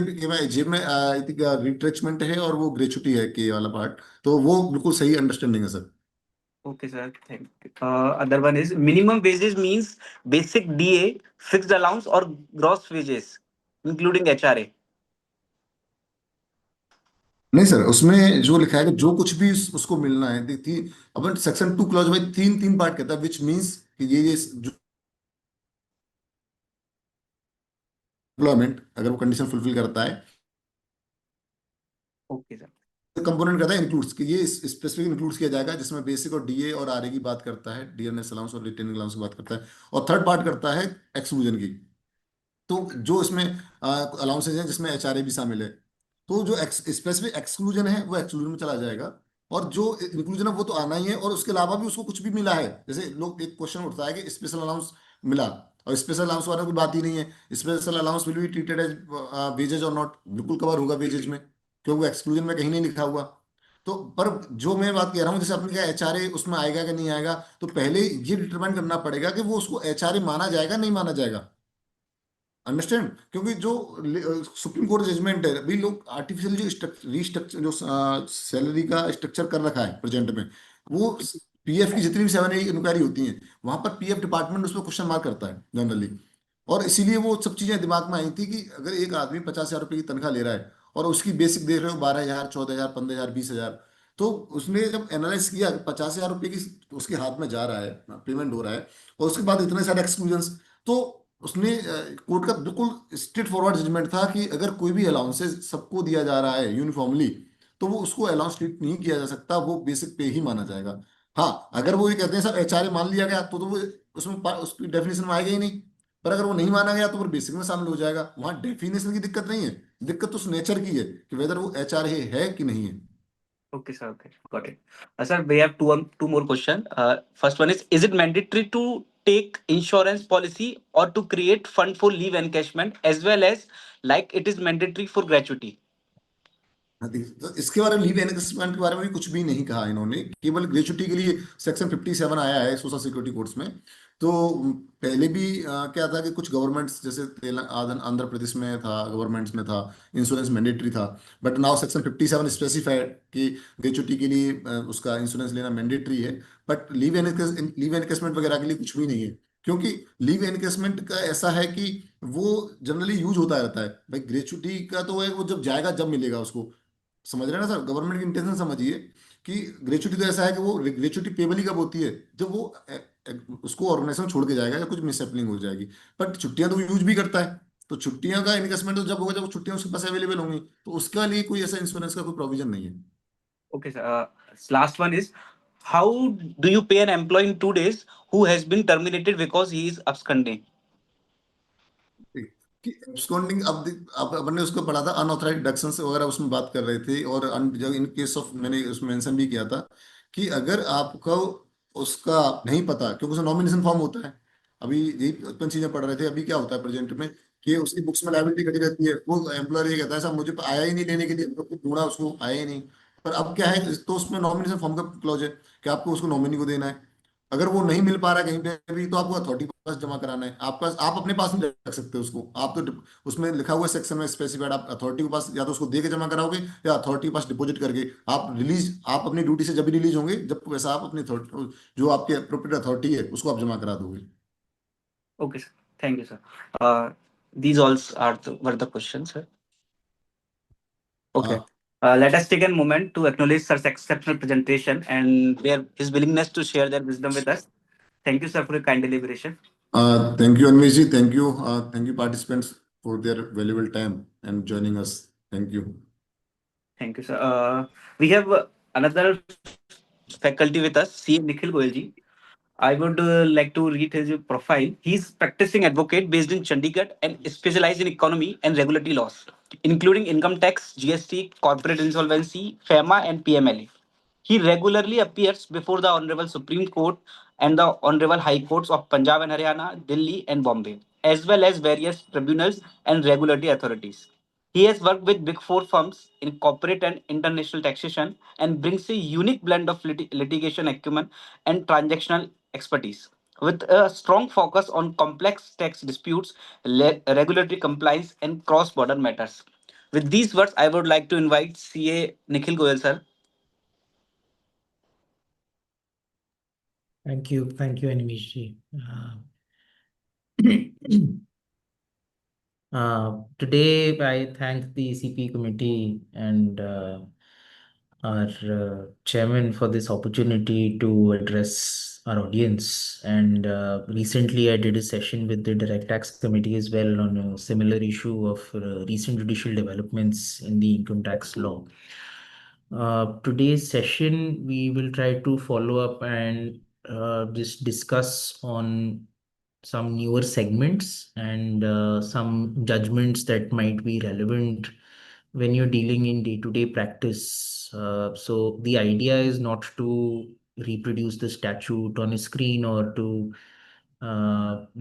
में आई थिंक रिट्रेचमेंट है और वो ग्रेचुटी है के वाला पार्ट. तो वो बिल्कुल सही अंडरस्टैंडिंग है sir. Okay, sir. Thank you. Other one is minimum wages means basic DA, fixed allowance, or gross wages, including HRA. नहीं सर, उसमें जो लिखा है कि जो कुछ भी उसको मिलना है, अपन सेक्शन 2 क्लॉज में तीन तीन पार्ट कहता है, विच मींस कि ये जो एम्प्लॉयमेंट अगर वो कंडीशन फुलफिल करता है, Okay, sir. कंपोनेंट कहता है इंक्लूड्स, कि ये स्पेसिफिक इंक्लूड्स किया जाएगा, जिसमें बेसिक और डीए और आरए की बात करता है, डियरनेस अलाउंस और रिटेनिंग अलाउंस की बात करता है, और थर्ड पार्ट करता है एक्सक्लूजन की. तो जो इसमें अलाउंसेज हैं जिसमें एचआरए भी शामिल है, तो जो स्पेसिफिक एक्सक्लूजन है वो एक्सक्लूजन में चला जाएगा, और जो इंक्लूजन है वो तो आना ही है, और उसके अलावा भी उसको कुछ भी मिला है, जैसे लोग एक क्वेश्चन उठता है कि स्पेशल अलाउंस मिला, और स्पेशल अलाउंस वाला कोई बात ही नहीं है, special allowance will be treated as wages और नॉट, बिल्कुल कवर होगा वेजेज में, क्योंकि वो एक्सक्लूजन में कहीं नहीं लिखा हुआ। तो पर जो मैं बात कह रहा हूँ, जैसे आपने कहा एचआरए उसमें आएगा कि नहीं आएगा, तो पहले ये डिटरमाइन करना पड़ेगा कि वो उसको एचआरए माना जाएगा नहीं माना जाएगा। अंडरस्टैंड, क्योंकि जो सुप्रीम कोर्ट जजमेंट है, अभी लोग आर्टिफिशियल जो रिस्ट्रक्चर जो सैलरी का स्ट्रक्चर कर रखा है प्रेजेंट में, वो पीएफ की जितनी भी 7A इंक्वायरी होती हैं, वहां पर पीएफ डिपार्टमेंट उस पर क्वेश्चन मार्क करता है जनरली। और इसीलिए वो सब चीजें दिमाग में आई थी कि अगर एक आदमी 50,000 रुपये की तनख्वाह ले रहा है, और उसकी बेसिक देख रहे हो 12,000, 14,000, 15,000, 20,000, तो उसने जब एनालाइज किया 50,000 रुपये की उसके हाथ में जा रहा है, पेमेंट हो रहा है, और उसके बाद इतने सारे एक्सक्लूजन्स, तो उसने कोर्ट का बिल्कुल स्ट्रेट फॉरवर्ड जजमेंट था कि अगर कोई भी अलाउंसेस सबको दिया जा रहा है यूनिफॉर्मली, तो वो उसको अलाउंस ट्रीट नहीं किया जा सकता, वो बेसिक पे ही माना जाएगा। हाँ, अगर वो ये कहते हैं सर एचआरए मान लिया गया, तो वो उसमें उसकी डेफिनेशन में आएगा ही नहीं। पर अगर वो नहीं माना गया तो फिर बेसिक में शामिल हो जाएगा, वहां डेफिनेशन की दिक्कत नहीं है, दिक्कत तो उस नेचर की है कि वेदर वो एचआरए है कि नहीं है। Okay, sir. Okay, got it. Sir, we have two more question. First one is it mandatory to take insurance policy or to create fund for leave encashment as well as like it is mandatory for gratuity? हाँ, तो इसके बारे में leave encashment के बारे में भी कुछ भी नहीं कहा इन्होंने, केवल ग्रेच्युटी के लिए सेक्शन 57 आया है सोशल सिक्योरिटी कोड्स में। तो पहले भी क्या था कि कुछ गवर्नमेंट्स जैसे आंध्र प्रदेश में था, गवर्नमेंट्स में था इंश्योरेंस मैंडेटरी था, बट नाउ सेक्शन 57 स्पेसिफाइड कि ग्रेच्युटी के लिए उसका इंश्योरेंस लेना मैंडेटरी है, बट लीव एनकेसमेंट वगैरह के लिए कुछ भी नहीं है। क्योंकि लीव एनकेसमेंट का ऐसा है कि वो जनरली यूज होता रहता है भाई, ग्रेच्युटी का तो है वो जब जाएगा जब मिलेगा उसको, समझ रहे हैं ना सर, गवर्नमेंट की इंटेंशन समझिए कि ग्रेच्युटी तो ऐसा है कि वो ग्रेच्युटी पेबल ही कब होती है, जब वो उसको ऑर्गेनाइजेशन छोड़ के जाएगा या कुछ मिसहैपनिंग हो जाएगी। बट छुट्टियां तो वो यूज भी करता है, तो छुट्टियां का इन्वेस्टमेंट तो जब होगा जब वो छुट्टियां उसके पास अवेलेबल होंगी, तो उसका लिए कोई ऐसा इंश्योरेंस का कोई प्रोविजन नहीं है। Okay, sir. Last one is how do you pay an employee in 2 days who has been terminated because he is absconding? कि absconding, अब अपन ने उसको पढ़ा था अनऑथराइज डिडक्शन से वगैरह, उसमें बात कर रहे थे, और जब इन केस ऑफ मैंने उसमें मेंशन भी किया था कि अगर आपको उसका नहीं पता, क्योंकि उसका नॉमिनेशन फॉर्म होता है, अभी यही अपन चीजें पढ़ रहे थे, अभी क्या होता है प्रेजेंट में कि उसकी बुक्स में लायबिलिटी कटी रहती है, वो एम्प्लॉयर ये कहता है साहब मुझे आया ही नहीं लेने के लिए, हम लोग को ढूंढा उसको आया ही नहीं। पर अब क्या है, तो उसमें नॉमिनेशन फॉर्म का क्लॉज है कि आपको उसको नॉमिनी को देना है। अगर वो नहीं मिल पा रहा है कहीं पे भी, तो आपको अथॉरिटी के पास जमा कराना है, आप पास आप अपने पास नहीं रख सकते उसको, आप तो उसमें लिखा हुआ सेक्शन में स्पेसिफाइड, आप अथॉरिटी के पास या तो उसको दे के जमा कराओगे, या अथॉरिटी के पास डिपॉजिट करके आप अपनी ड्यूटी से जब भी रिलीज होंगे, जब पैसा आप अपनी जो आपके अप्रोप्रिएट अथॉरिटी है उसको आप जमा करा दोगे। Okay, sir. Thank you, sir. Uh, these all were the questions, sir. Okay. हाँ, Let us take a moment to acknowledge such exceptional presentation and their his willingness to share their wisdom with us. Thank you, sir, for your kind deliberation. Thank you Anmesh ji, thank you participants for their valuable time and joining us. Thank you. Thank you, sir. We have another faculty with us, C. Nikhil Goyal. I would like to read his profile. He's practicing advocate based in Chandigarh and specialized in economy and regulatory laws, including income tax, GST, corporate insolvency, FEMA, and PMLA. He regularly appears before the Honorable Supreme Court and the Honorable High Courts of Punjab and Haryana, Delhi, and Bombay, as well as various tribunals and regulatory authorities. He has worked with Big Four firms in corporate and international taxation and brings a unique blend of litigation acumen and transactional expertise. With a strong focus on complex tax disputes, regulatory compliance, and cross border matters. With these words, I would like to invite CA Nikhil Goyal, sir. Thank you, Animishji. Today, I thank the CP committee and our chairman for this opportunity to address our audience. And recently, I did a session with the Direct Tax Committee as well on a similar issue of recent judicial developments in the income tax law. Today's session, we will try to follow up and just discuss on some newer segments and some judgments that might be relevant when you're dealing in day-to-day practice. So the idea is not to reproduce the statute on a screen or to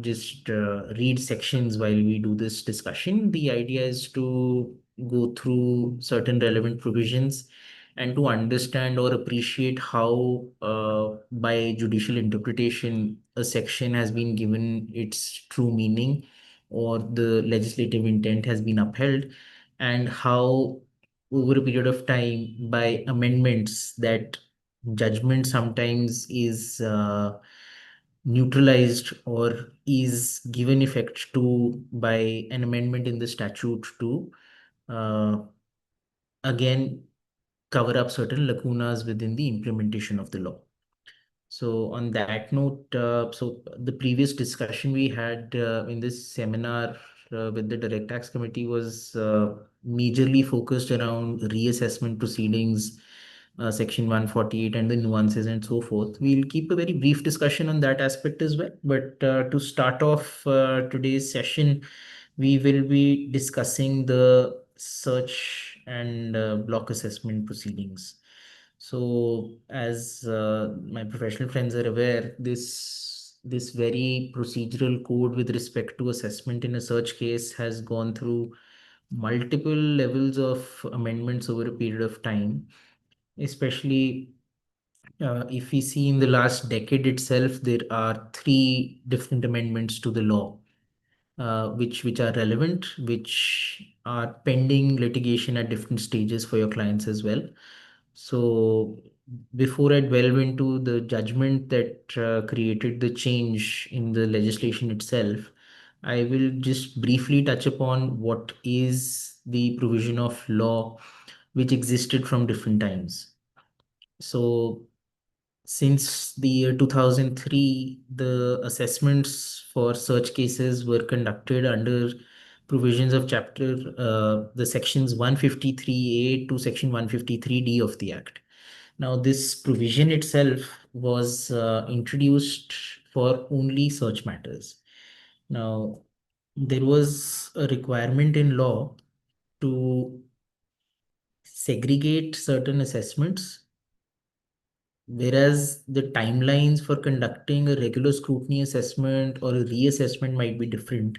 just read sections while we do this discussion. The idea is to go through certain relevant provisions and to understand or appreciate how, by judicial interpretation, a section has been given its true meaning or the legislative intent has been upheld, and how, over a period of time, by amendments, that judgment sometimes is neutralized or is given effect to by an amendment in the statute to uh, again cover up certain lacunas within the implementation of the law. So on that note, so the previous discussion we had in this seminar with the Direct Tax Committee was majorly focused around reassessment proceedings, Section 148 and the nuances and so forth. We'll keep a very brief discussion on that aspect as well. But to start off today's session, we will be discussing the search and block assessment proceedings. So, as my professional friends are aware, this very procedural code with respect to assessment in a search case has gone through multiple levels of amendments over a period of time, especially if we see in the last decade itself, there are three different amendments to the law, which are relevant, which are pending litigation at different stages for your clients as well. So before I delve into the judgment that created the change in the legislation itself, I will just briefly touch upon what is the provision of law which existed from different times. So since the year 2003, the assessments for search cases were conducted under provisions of chapter the sections 153A to section 153D of the Act. Now, this provision itself was introduced for only search matters. Now, there was a requirement in law to segregate certain assessments, whereas the timelines for conducting a regular scrutiny assessment or a reassessment might be different.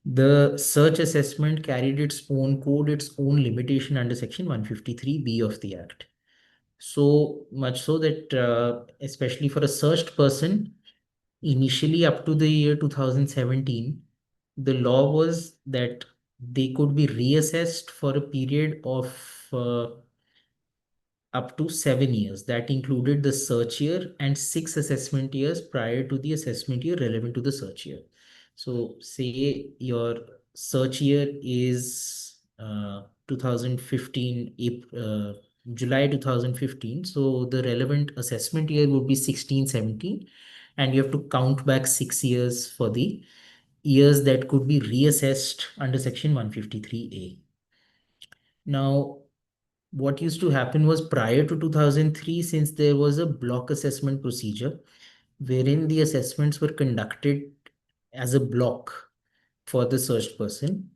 The search assessment carried its own code, its own limitation under section 153B of the Act. So much so that, especially for a searched person, initially up to the year 2017, the law was that they could be reassessed for a period of up to 7 years. That included the search year and 6 assessment years prior to the assessment year relevant to the search year. So, say your search year is 2015, July 2015. So, the relevant assessment year would be 16, 17, and you have to count back 6 years for the years that could be reassessed under Section 153A. Now, what used to happen was prior to 2003, since there was a block assessment procedure wherein the assessments were conducted as a block for the searched person.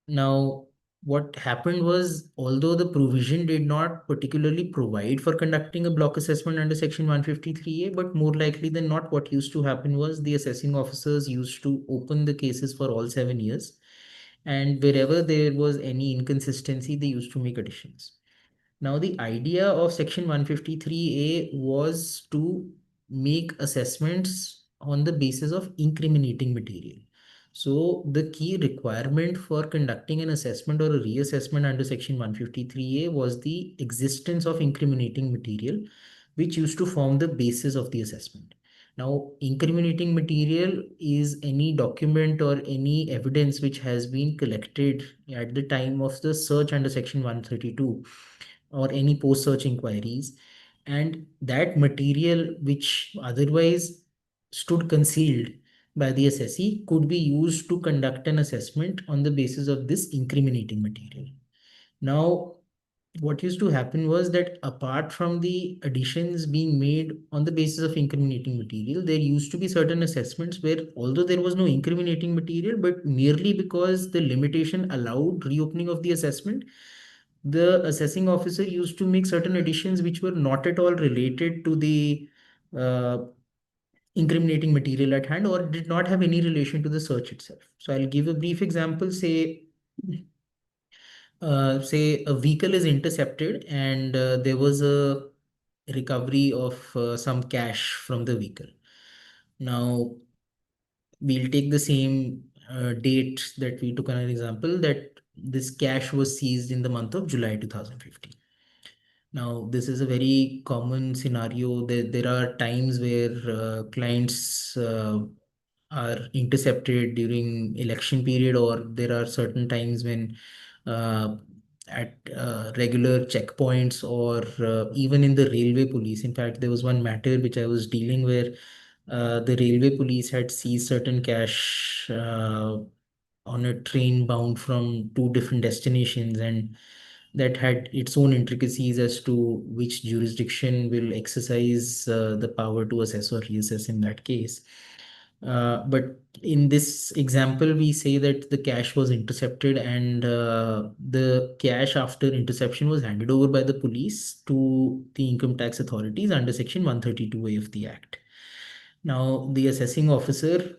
Now, what happened was, although the provision did not particularly provide for conducting a block assessment under Section 153A, but more likely than not, what used to happen was the assessing officers used to open the cases for all 7 years. And wherever there was any inconsistency, they used to make additions. Now, the idea of Section 153A was to make assessments on the basis of incriminating material. So, the key requirement for conducting an assessment or a reassessment under Section 153A was the existence of incriminating material, which used to form the basis of the assessment. Now, incriminating material is any document or any evidence which has been collected at the time of the search under Section 132 or any post search inquiries, and that material which otherwise stood concealed by the assessee could be used to conduct an assessment on the basis of this incriminating material. Now, what used to happen was that apart from the additions being made on the basis of incriminating material, there used to be certain assessments where, although there was no incriminating material, but merely because the limitation allowed reopening of the assessment, the assessing officer used to make certain additions which were not at all related to the uh, incriminating material at hand, or did not have any relation to the search itself. So I'll give a brief example. Say a vehicle is intercepted and there was a recovery of some cash from the vehicle. Now, we'll take the same date that we took on an example, that this cash was seized in the month of July 2015. Now, this is a very common scenario. There are times where clients are intercepted during election period, or there are certain times when uh, at regular checkpoints, or even in the railway police. In fact, there was one matter which I was dealing where the railway police had seized certain cash on a train bound from two different destinations, and that had its own intricacies as to which jurisdiction will exercise the power to assess or reassess in that case. But in this example, we say that the cash was intercepted, and the cash after interception was handed over by the police to the income tax authorities under Section 132A of the Act. Now, the assessing officer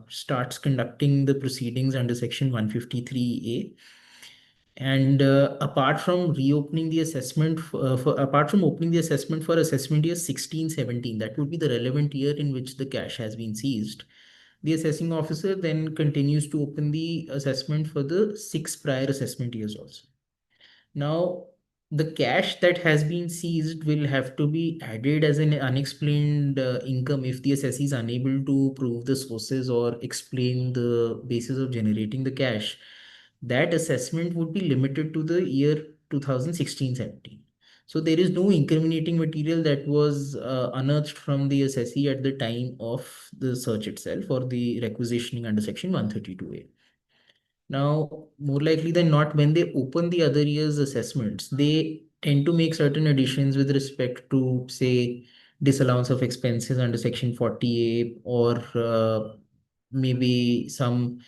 starts conducting the proceedings under Section 153A, and apart from reopening the assessment for apart from opening the assessment for assessment year 16-17, that would be the relevant year in which the cash has been seized, the assessing officer then continues to open the assessment for the six prior assessment years also. Now, the cash that has been seized will have to be added as an unexplained income if the assessee is unable to prove the sources or explain the basis of generating the cash. That assessment would be limited to the year 2016-17. So there is no incriminating material that was unearthed from the assessee at the time of the search itself or the requisitioning under Section 132A. Now, more likely than not, when they open the other year's assessments, they tend to make certain additions with respect to, say, disallowance of expenses under Section 40A, or maybe some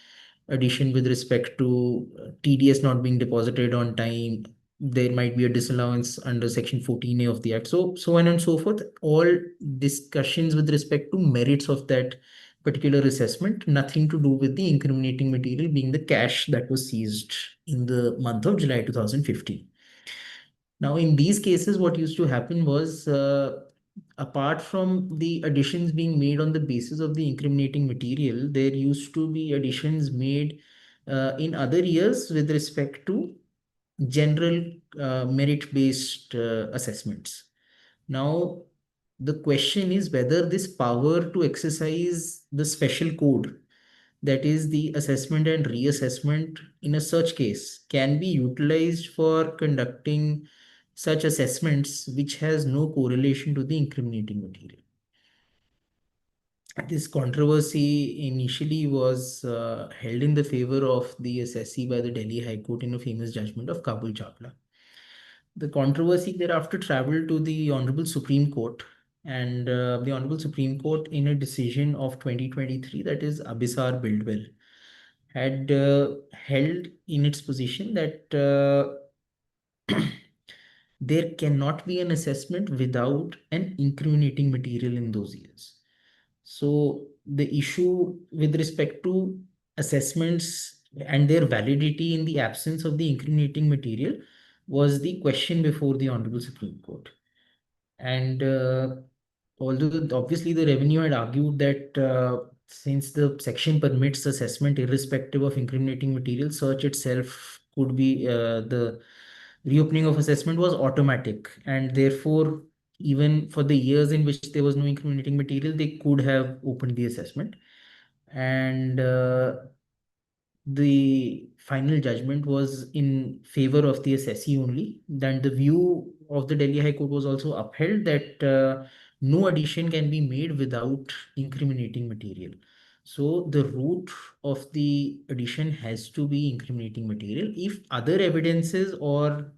addition with respect to TDS not being deposited on time. There might be a disallowance under Section 14A of the Act. So on and so forth. All discussions with respect to merits of that particular assessment, nothing to do with the incriminating material being the cash that was seized in the month of July 2015. Now, in these cases, what used to happen was, apart from the additions being made on the basis of the incriminating material, there used to be additions made in other years with respect to general merit-based assessments. Now, the question is whether this power to exercise the special code, that is the assessment and reassessment in a such case, can be utilized for conducting such assessments which has no correlation to the incriminating material. This controversy initially was held in the favor of the assessee by the Delhi High Court in a famous judgment of Kabul Chawla. The controversy thereafter traveled to the Honorable Supreme Court, and the Honorable Supreme Court, in a decision of 2023, that is Abhisar Bildwell, had held in its position that there cannot be an assessment without an incriminating material in those years. So the issue with respect to assessments and their validity in the absence of the incriminating material was the question before the Honorable Supreme Court. And although obviously the revenue had argued that since the section permits assessment irrespective of incriminating material, search itself could be the reopening of assessment was automatic, and therefore even for the years in which there was no incriminating material, they could have opened the assessment. And the final judgment was in favor of the assessee only. Then the view of the Delhi High Court was also upheld that no addition can be made without incriminating material. So the root of the addition has to be incriminating material. If other evidences or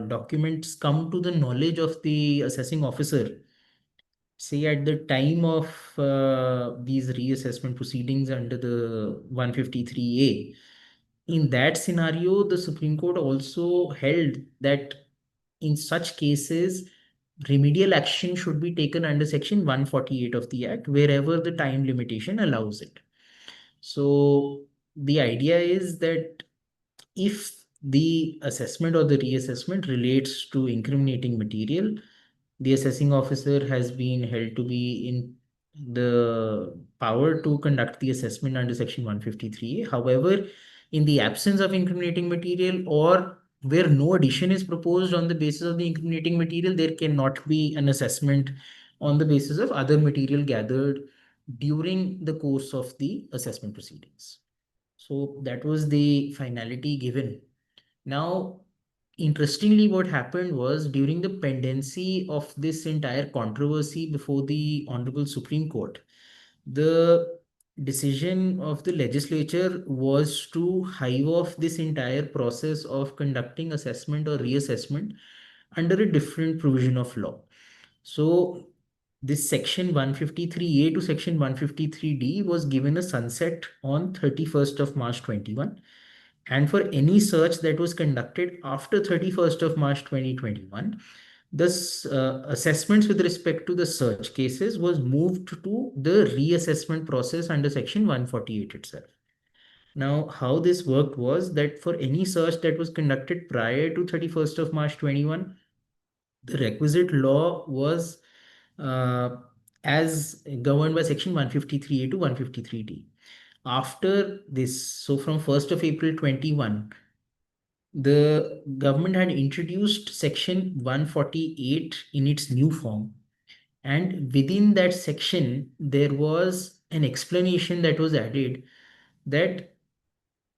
documents come to the knowledge of the assessing officer, say at the time of these reassessment proceedings under the 153A, in that scenario, the Supreme Court also held that in such cases, remedial action should be taken under Section 148 of the Act, wherever the time limitation allows it. So the idea is that if the assessment or the reassessment relates to incriminating material, the assessing officer has been held to be in the power to conduct the assessment under Section 153A. However, in the absence of incriminating material or where no addition is proposed on the basis of the incriminating material, there cannot be an assessment on the basis of other material gathered during the course of the assessment proceedings. So that was the finality given. Now, interestingly, what happened was during the pendency of this entire controversy before the Honorable Supreme Court, the decision of the legislature was to hive off this entire process of conducting assessment or reassessment under a different provision of law. So, this section 153A to section 153D was given a sunset on 31st of March 21, and for any search that was conducted after 31st of March 2021, this assessments with respect to the search cases was moved to the reassessment process under section 148 itself. Now, how this worked was that for any search that was conducted prior to 31st of March 21, the requisite law was uh, as governed by section 153A to 153D. After this, so from 1st of April 21, the government had introduced section 148 in its new form, and within that section there was an explanation that was added that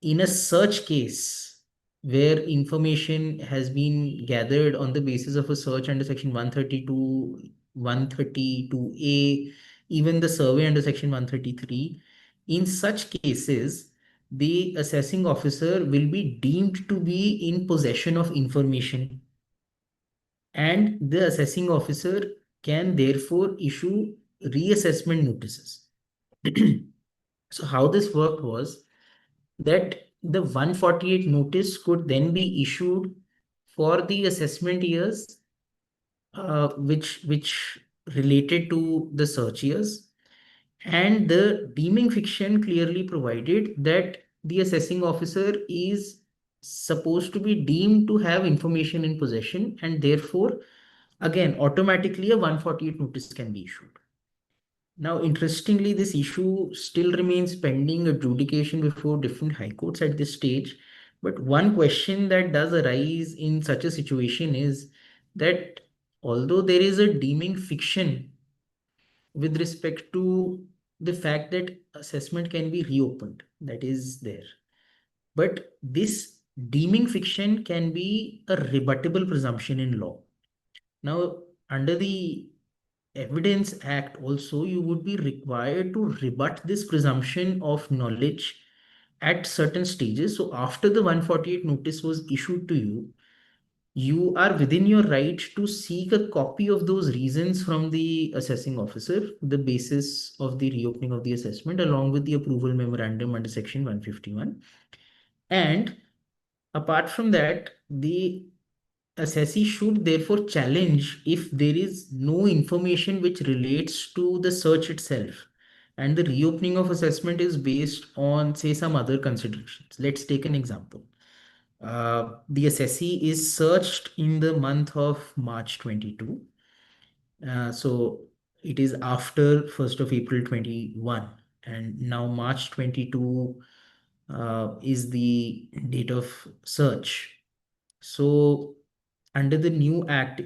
in a search case where information has been gathered on the basis of a search under section 132, 132A, even the survey under section 133, in such cases the assessing officer will be deemed to be in possession of information, and the assessing officer can therefore issue reassessment notices. So how this worked was that the 148 notice could then be issued for the assessment years which related to the search years, and the deeming fiction clearly provided that the assessing officer is supposed to be deemed to have information in possession, and therefore again automatically a 148 notice can be issued. Now, interestingly, this issue still remains pending adjudication before different high courts at this stage. But one question that does arise in such a situation is that although there is a deeming fiction with respect to the fact that assessment can be reopened, that is there. But this deeming fiction can be a rebuttable presumption in law. Now, under the Evidence Act also, you would be required to rebut this presumption of knowledge at certain stages. So after the 148 notice was issued to you, you are within your right to seek a copy of those reasons from the assessing officer, the basis of the reopening of the assessment, along with the approval memorandum under section 151. And apart from that, the assessee should therefore challenge if there is no information which relates to the search itself, and the reopening of assessment is based on, say, some other considerations. Let's take an example. The assessee is searched in the month of March 22. So it is after 1st of April 21, and now March 22 is the date of search. So under the new act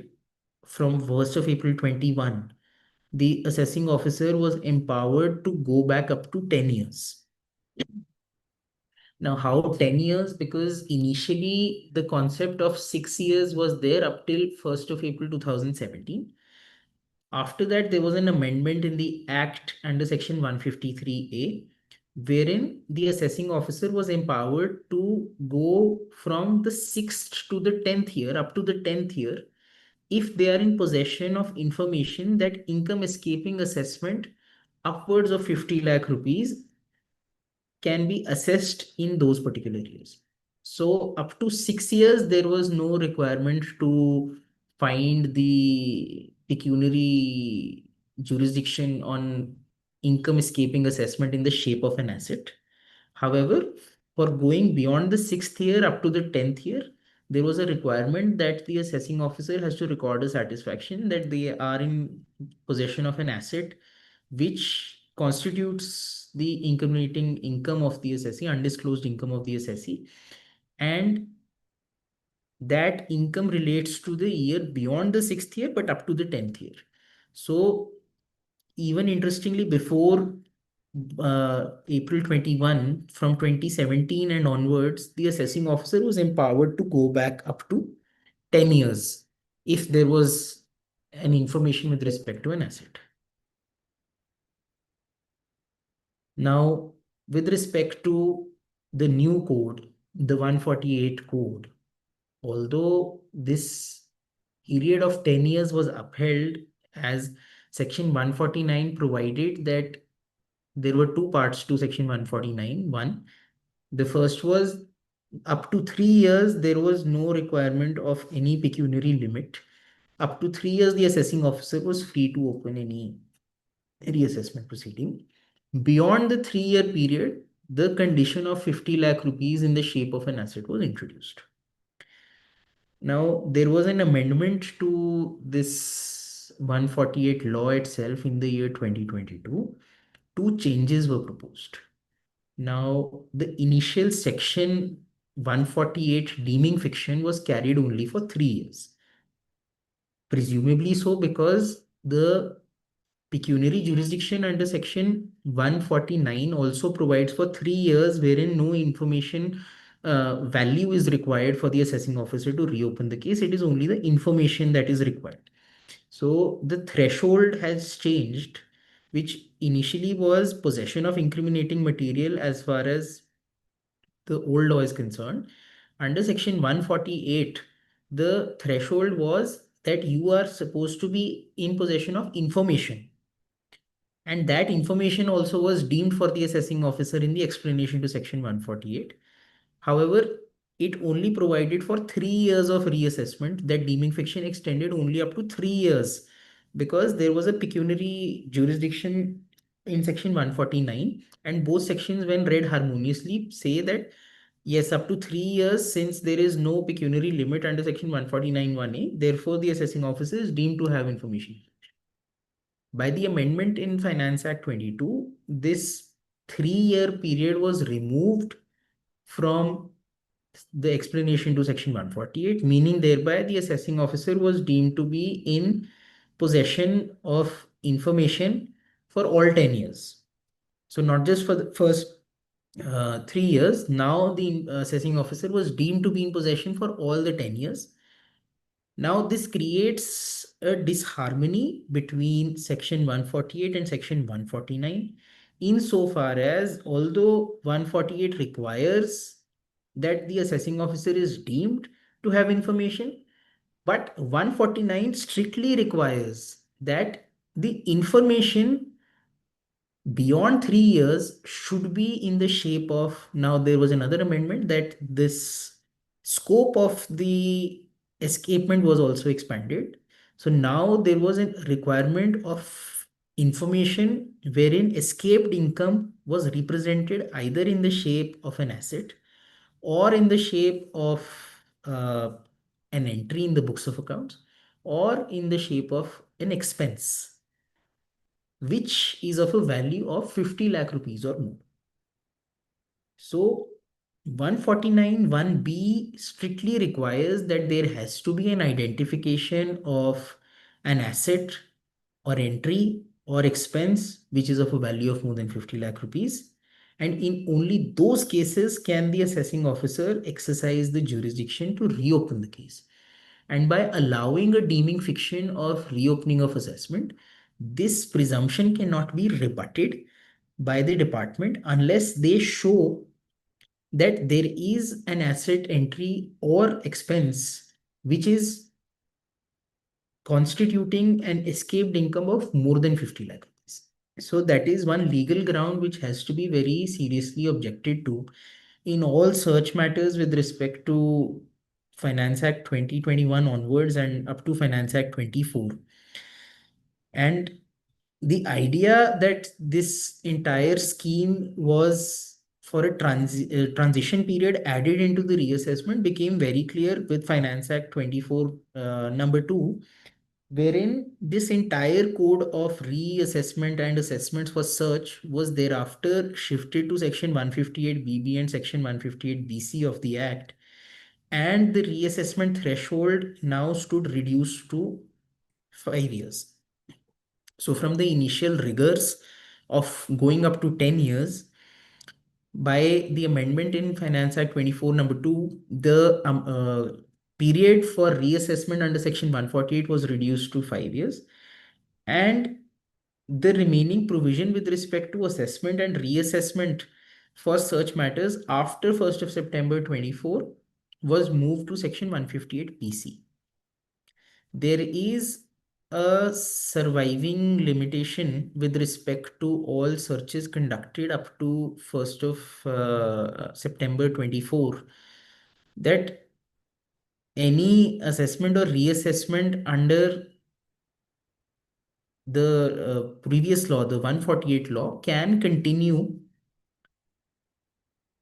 from 1st of April 21, the assessing officer was empowered to go back up to 10 years. Now, how 10 years? Because initially the concept of 6 years was there up till 1st of April 2017. After that, there was an amendment in the Act under Section 153A, wherein the assessing officer was empowered to go from the 6th to the 10th year, up to the 10th year, if they are in possession of information that income escaping assessment upwards of 50 lakh rupees can be assessed in those particular years. So up to 6 years, there was no requirement to find the pecuniary jurisdiction on income escaping assessment in the shape of an asset. However, for going beyond the 6th year up to the 10th year, there was a requirement that the assessing officer has to record a satisfaction that they are in possession of an asset which constitutes the income income of the assessee, undisclosed income of the assessee, and that income relates to the year beyond the 6th year but up to the 10th year. So even interestingly, before April 21, from 2017 and onwards, the assessing officer was empowered to go back up to 10 years if there was an information with respect to an asset. Now, with respect to the new code, the 148 code, although this period of 10 years was upheld, as Section 149 provided that there were two parts to Section 149. One, the first was up to 3 years, there was no requirement of any pecuniary limit. Up to 3 years, the assessing officer was free to open any reassessment proceeding. Beyond the 3 year period, the condition of 50 lakh rupees in the shape of an asset was introduced. Now, there was an amendment to this 148 law itself in the year 2022. Two changes were proposed. Now, the initial section 148 deeming fiction was carried only for 3 years. Presumably so because the pecuniary jurisdiction under section 149 also provides for 3 years wherein no information value is required for the assessing officer to reopen the case. It is only the information that is required. So the threshold has changed, which initially was possession of incriminating material as far as the old law is concerned. Under section 148, the threshold was that you are supposed to be in possession of information. And that information also was deemed for the assessing officer in the explanation to section 148. However, it only provided for 3 years of reassessment. That deeming fiction extended only up to 3 years because there was a pecuniary jurisdiction in section 149, and both sections, when read harmoniously, say that yes, up to 3 years, since there is no pecuniary limit under section 149 1A, therefore the assessing officer is deemed to have information. By the amendment in Finance Act 22, this 3 year period was removed from the explanation to section 148, meaning thereby the assessing officer was deemed to be in possession of information for all 10 years. So not just for the first 3 years, now the assessing officer was deemed to be in possession for all the 10 years. Now, this creates a disharmony between section 148 and section 149, insofar as although 148 requires that the assessing officer is deemed to have information, but 149 strictly requires that the information beyond 3 years should be in the shape of. Now there was another amendment that this scope of the escapement was also expanded. So now there was a requirement of information wherein escaped income was represented either in the shape of an asset or in the shape of uh, an entry in the books of accounts or in the shape of an expense which is of a value of 50 lakh rupees or more. So 149 1B strictly requires that there has to be an identification of an asset or entry or expense which is of a value of more than 50 lakh rupees. And in only those cases can the assessing officer exercise the jurisdiction to reopen the case. And by allowing a deeming fiction of reopening of assessment, this presumption cannot be rebutted by the department unless they show that there is an asset entry or expense which is constituting an escaped income of more than 50 lakh rupees. So that is one legal ground which has to be very seriously objected to in all search matters with respect to Finance Act 2021 onwards and up to Finance Act 24. And the idea that this entire scheme was for a transition period added into the reassessment became very clear with Finance Act 24 number 2, wherein this entire code of reassessment and assessments for search was thereafter shifted to Section 158 BB and Section 158 BC of the Act, and the reassessment threshold now stood reduced to 5 years. So, from the initial rigors of going up to 10 years, by the amendment in Finance Act 24 number 2, the period for reassessment under Section 148 was reduced to 5 years. And the remaining provision with respect to assessment and reassessment for such matters after 1st of September 24 was moved to Section 158 PC. There is a surviving limitation with respect to all searches conducted up to 1st of September 24, that any assessment or reassessment under the previous law, the 148 law, can continue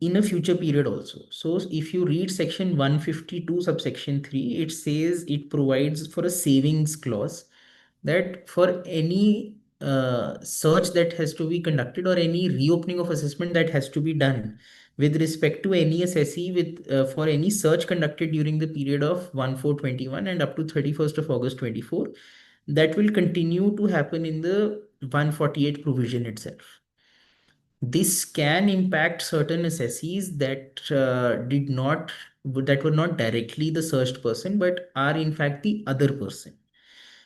in a future period also. So if you read section 152 subsection 3, it says it provides for a savings clause that for any search that has to be conducted or any reopening of assessment that has to be done with respect to any assessee with for any search conducted during the period of 1/4/21 and up to 31st of August 24, that will continue to happen in the 148 provision itself. This can impact certain assessees that that were not directly the searched person but are in fact the other person.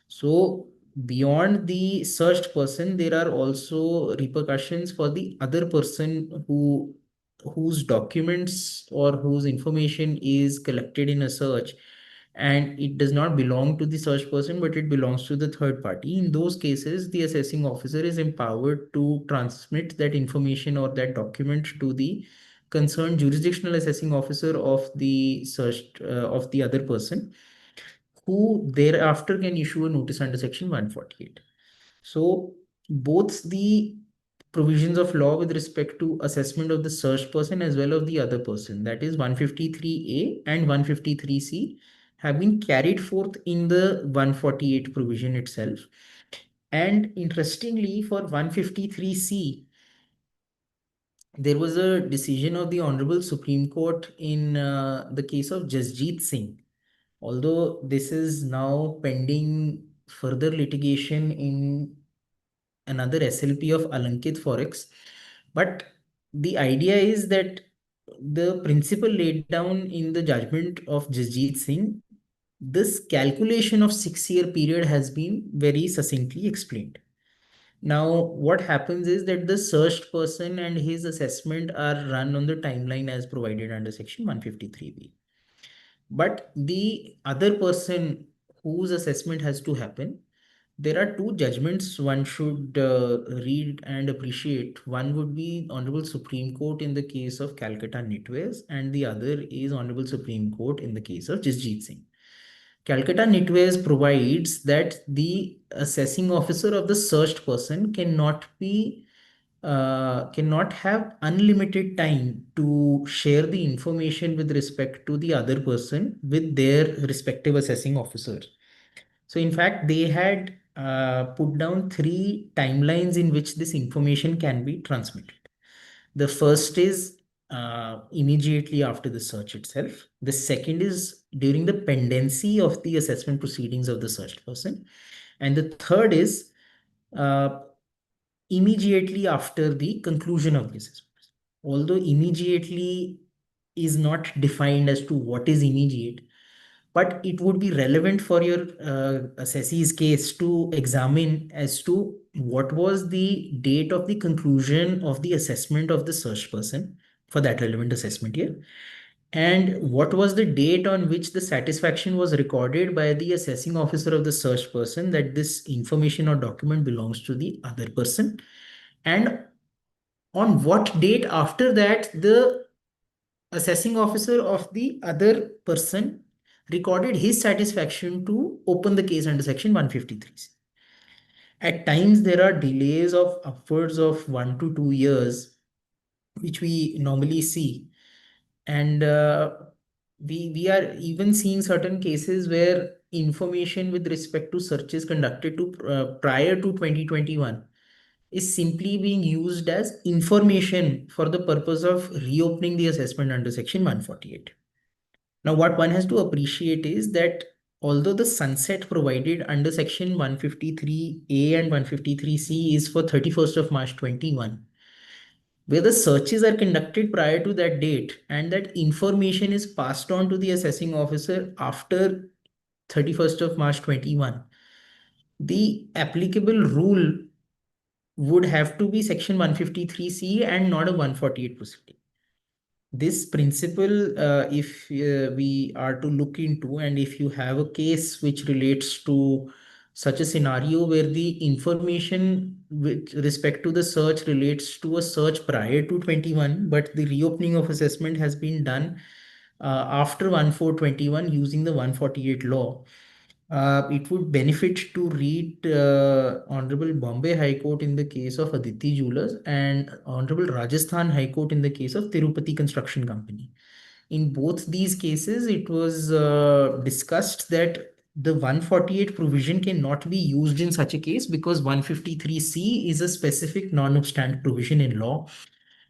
So beyond the searched person, there are also repercussions for the other person whose documents or whose information is collected in a search, and it does not belong to the search person but it belongs to the third party. In those cases, the assessing officer is empowered to transmit that information or that document to the concerned jurisdictional assessing officer of the searched of the other person, who thereafter can issue a notice under Section 148. So both the provisions of law with respect to assessment of the searched person as well as the other person, that is 153A and 153C, have been carried forth in the 148 provision itself. And interestingly, for 153C, there was a decision of the Honorable Supreme Court in the case of Jasjeet Singh. Although this is now pending further litigation in another SLP of Alankit Forex, but the idea is that the principle laid down in the judgment of Jasjeet Singh, this calculation of 6 year period has been very succinctly explained. Now, what happens is that the searched person and his assessment are run on the timeline as provided under Section 153B. But the other person whose assessment has to happen, there are two judgments one should read and appreciate. One would be Honorable Supreme Court in the case of Calcutta Knitwears, and the other is Honorable Supreme Court in the case of Jasjeet Singh. Calcutta Knitwears provides that the assessing officer of the searched person cannot have unlimited time to share the information with respect to the other person with their respective assessing officers. So in fact, they had put down three timelines in which this information can be transmitted. The first is immediately after the search itself. The second is during the pendency of the assessment proceedings of the searched person. And the third is uh, immediately after the conclusion of the assessment. Although immediately is not defined as to what is immediate, but it would be relevant for your assessee's case to examine as to what was the date of the conclusion of the assessment of the search person for that relevant assessment year, and what was the date on which the satisfaction was recorded by the assessing officer of the search person that this information or document belongs to the other person, and on what date after that the assessing officer of the other person recorded his satisfaction to open the case under section 153. At times, there are delays of upwards of 1 to 2 years, which we normally see. And we are even seeing certain cases where information with respect to searches conducted to prior to 2021 is simply being used as information for the purpose of reopening the assessment under section 148. Now, what one has to appreciate is that although the sunset provided under section 153A and 153C is for 31st of March 21, where the searches are conducted prior to that date and that information is passed on to the assessing officer after 31st of March 21, the applicable rule would have to be section 153C and not a 148 proceeding. This principle, if we are to look into, and if you have a case which relates to such a scenario where the information with respect to the search relates to a search prior to 21, but the reopening of assessment has been done after 1421 using the 148 law, it would benefit to read Honorable Bombay High Court in the case of Aditi Jewelers and Honorable Rajasthan High Court in the case of Tirupati Construction Company. In both these cases, it was discussed that the 148 provision cannot be used in such a case because 153C is a specific non-obstant provision in law,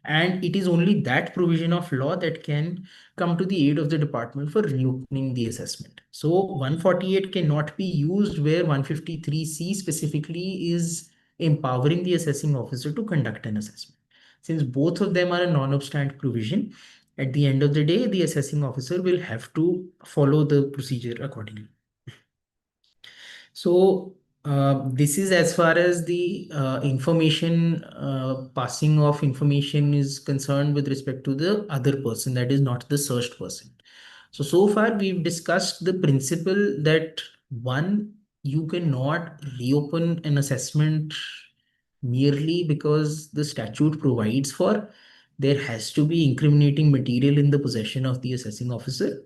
and it is only that provision of law that can come to the aid of the department for reopening the assessment. So 148 cannot be used where 153C specifically is empowering the assessing officer to conduct an assessment. Since both of them are a non-obstant provision, at the end of the day, the assessing officer will have to follow the procedure accordingly. So this is as far as the information passing of information is concerned with respect to the other person, that is not the searched person. So far we've discussed the principle that one, you cannot reopen an assessment merely because the statute provides for there has to be incriminating material in the possession of the assessing officer,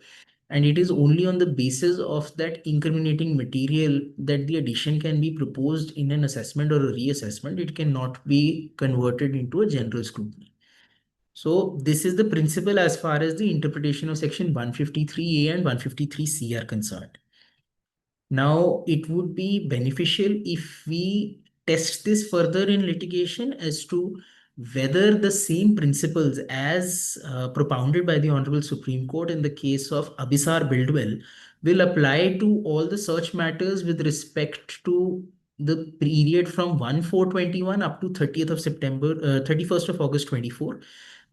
and it is only on the basis of that incriminating material that the addition can be proposed in an assessment or a reassessment. It cannot be converted into a general scrutiny. So this is the principle as far as the interpretation of section 153A and 153C are concerned. Now, it would be beneficial if we test this further in litigation as to whether the same principles as propounded by the Honorable Supreme Court in the case of Abhisar Buildwell will apply to all the search matters with respect to the period from 1/4/21 up to 30th of September, 31st of August 24.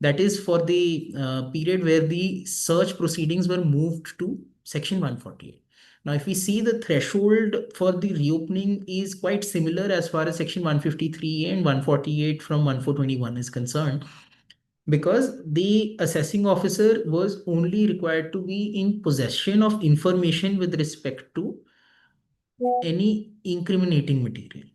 That is for the period where the search proceedings were moved to section 148. Now, if we see, the threshold for the reopening is quite similar as far as section 153 and 148 from 1421 is concerned, because the assessing officer was only required to be in possession of information with respect to any incriminating material.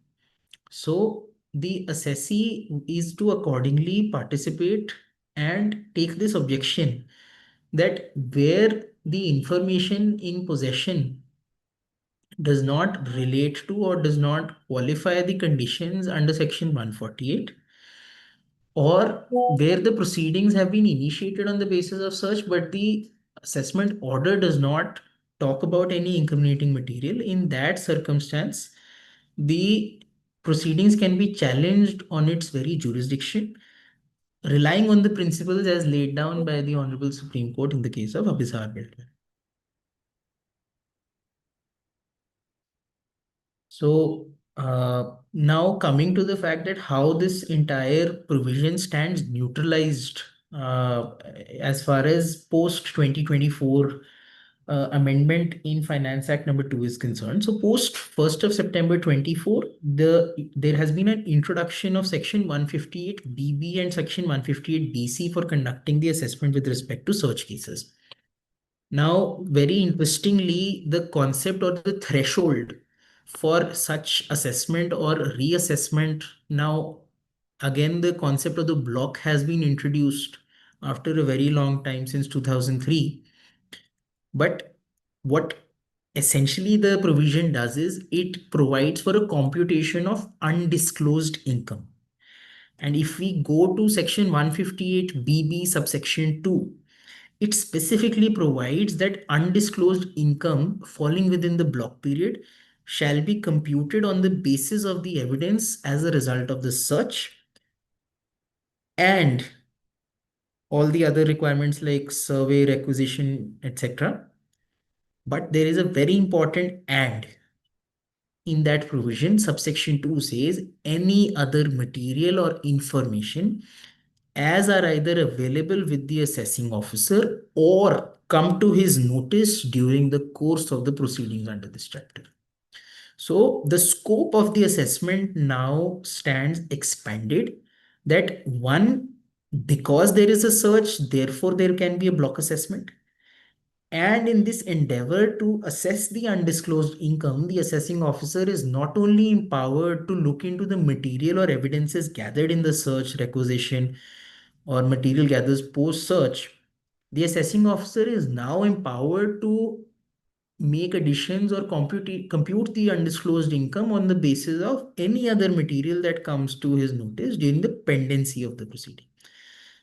So the assessee is to accordingly participate and take this objection that where the information in possession does not relate to or does not qualify the conditions under section 148, or where the proceedings have been initiated on the basis of such but the assessment order does not talk about any incriminating material, in that circumstance the proceedings can be challenged on its very jurisdiction, relying on the principles as laid down by the Honorable Supreme Court in the case of Abhisar Buildwell. So now coming to the fact that how this entire provision stands neutralized as far as post 2024 amendment in Finance Act number 2 is concerned. So post 1st of September 24, there has been an introduction of section 158 BB and section 158 BC for conducting the assessment with respect to search cases. Now, very interestingly, the concept or the threshold for such assessment or reassessment, now again the concept of the block has been introduced after a very long time, since 2003. But what essentially the provision does is it provides for a computation of undisclosed income. And if we go to section 158 BB subsection 2, it specifically provides that undisclosed income falling within the block period shall be computed on the basis of the evidence as a result of the search, and all the other requirements like survey, requisition, etc. But there is a very important and in that provision. Subsection 2 says any other material or information as are either available with the assessing officer or come to his notice during the course of the proceedings under this chapter. So the scope of the assessment now stands expanded, that one, because there is a search, therefore there can be a block assessment. And in this endeavor to assess the undisclosed income, the assessing officer is not only empowered to look into the material or evidences gathered in the search, requisition, or material gathered post search, the assessing officer is now empowered to make additions or compute the undisclosed income on the basis of any other material that comes to his notice during the pendency of the proceeding.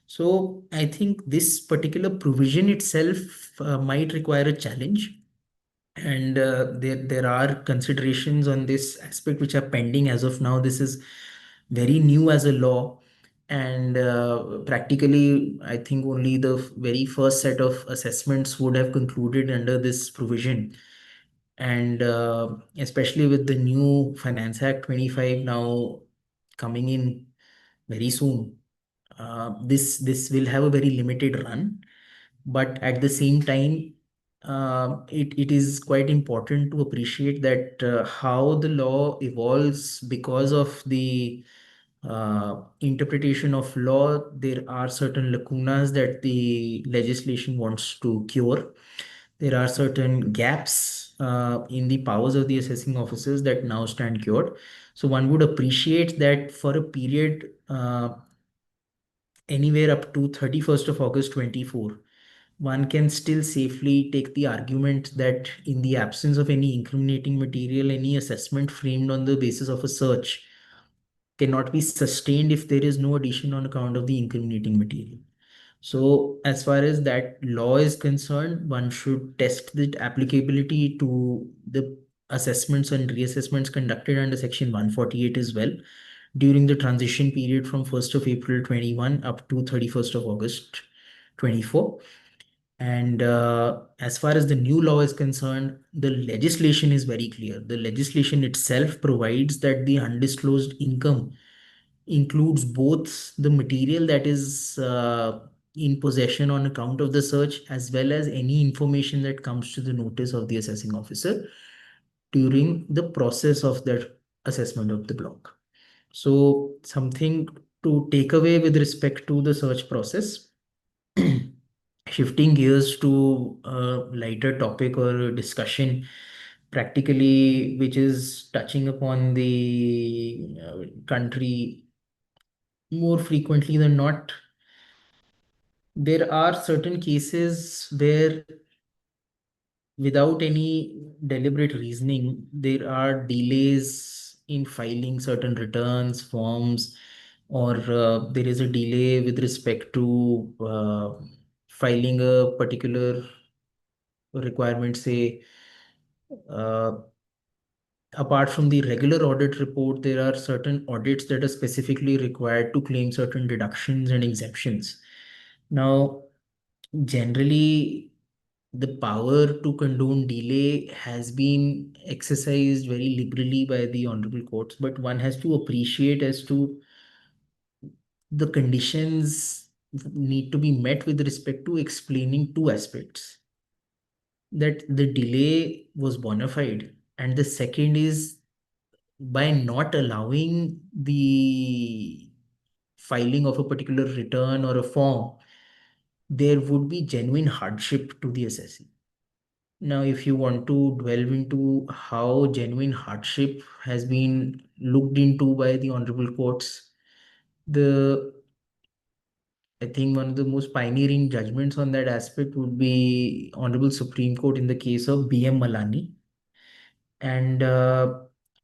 So I think this particular provision itself might require a challenge, and there are considerations on this aspect which are pending as of now. This is very new as a law, and practically I think only the very first set of assessments would have concluded under this provision. And especially with the new Finance Act 25 now coming in very soon, this will have a very limited run. But at the same time, it is quite important to appreciate that how the law evolves because of the interpretation of law. There are certain lacunas that the legislation wants to cure. There are certain gaps in the powers of the assessing officers that now stand cured. So one would appreciate that for a period anywhere up to 31st of August 24, one can still safely take the argument that in the absence of any incriminating material, any assessment framed on the basis of a search cannot be sustained if there is no addition on account of the incriminating material. So, as far as that law is concerned, one should test the applicability to the assessments and reassessments conducted under Section 148 as well during the transition period from 1st of April 21 up to 31st of August 24. And as far as the new law is concerned, the legislation is very clear. The legislation itself provides that the undisclosed income includes both the material that is in possession on account of the search, as well as any information that comes to the notice of the assessing officer during the process of that assessment of the block. So, something to take away with respect to the search process. Shifting gears to a lighter topic or discussion, practically, which is touching upon the country more frequently than not. There are certain cases where, without any deliberate reasoning, there are delays in filing certain returns, forms, or there is a delay with respect to filing a particular requirement, say, uh, apart from the regular audit report, there are certain audits that are specifically required to claim certain deductions and exemptions. Now, generally, the power to condone delay has been exercised very liberally by the honorable courts, but one has to appreciate as to the conditions need to be met with respect to explaining two aspects. that the delay was bona fide, and the second is by not allowing the filing of a particular return or a form, there would be genuine hardship to the assessee. Now, if you want to delve into how genuine hardship has been looked into by the honorable courts, the I think one of the most pioneering judgments on that aspect would be Honorable Supreme Court in the case of B.M. Malani. And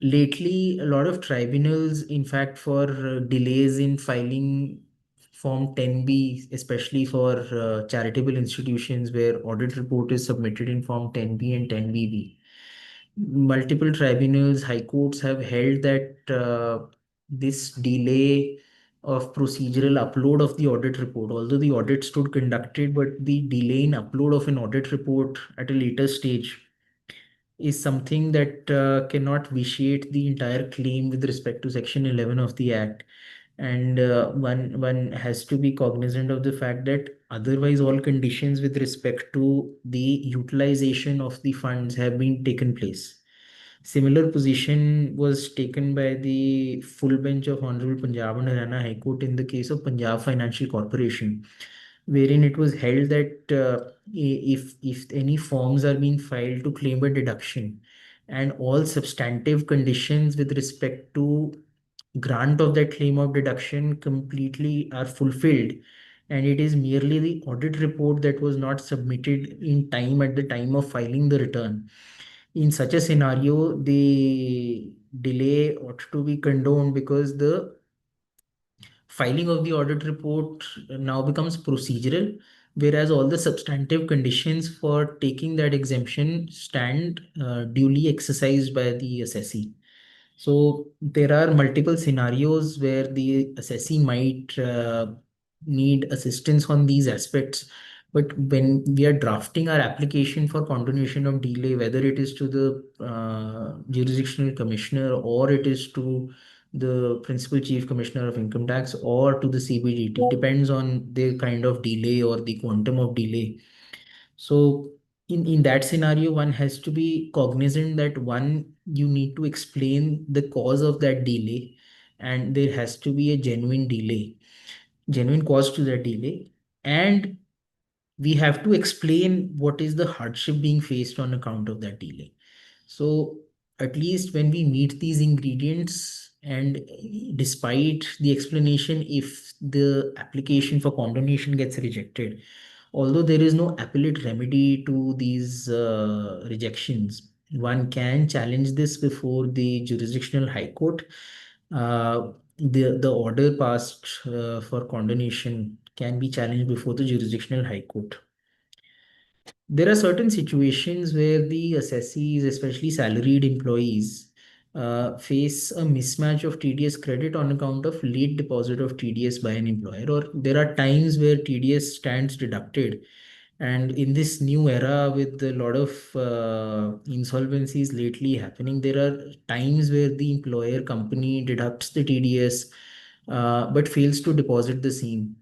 lately, a lot of tribunals, in fact, for delays in filing Form 10B, especially for charitable institutions where audit report is submitted in Form 10B and 10BB, multiple tribunals, high courts have held that this delay of procedural upload of the audit report, although the audit stood conducted, but the delay in upload of an audit report at a later stage is something that cannot vitiate the entire claim with respect to Section 11 of the Act. And one has to be cognizant of the fact that otherwise all conditions with respect to the utilization of the funds have been taken place. Similar position was taken by the full bench of Honorable Punjab and Haryana High Court in the case of Punjab Financial Corporation, wherein it was held that if any forms are being filed to claim a deduction and all substantive conditions with respect to grant of that claim of deduction completely are fulfilled, and it is merely the audit report that was not submitted in time at the time of filing the return, in such a scenario the delay ought to be condoned, because the filing of the audit report now becomes procedural, whereas all the substantive conditions for taking that exemption stand duly exercised by the assessee. So there are multiple scenarios where the assessee might need assistance on these aspects. But when we are drafting our application for continuation of delay, whether it is to the jurisdictional commissioner or it is to the principal chief commissioner of income tax or to the CBDT, depends on the kind of delay or the quantum of delay. So in that scenario, one has to be cognizant that one, you need to explain the cause of that delay, and there has to be a genuine delay, genuine cause to that delay, and we have to explain what is the hardship being faced on account of that delay. So at least when we meet these ingredients, and despite the explanation, if the application for condonation gets rejected, although there is no appellate remedy to these rejections, one can challenge this before the jurisdictional high court. The order passed for condonation can be challenged before the jurisdictional high court. There are certain situations where the assessees, especially salaried employees, face a mismatch of TDS credit on account of late deposit of TDS by an employer, or there are times where TDS stands deducted. And in this new era, with a lot of insolvencies lately happening, there are times where the employer company deducts the TDS but fails to deposit the same.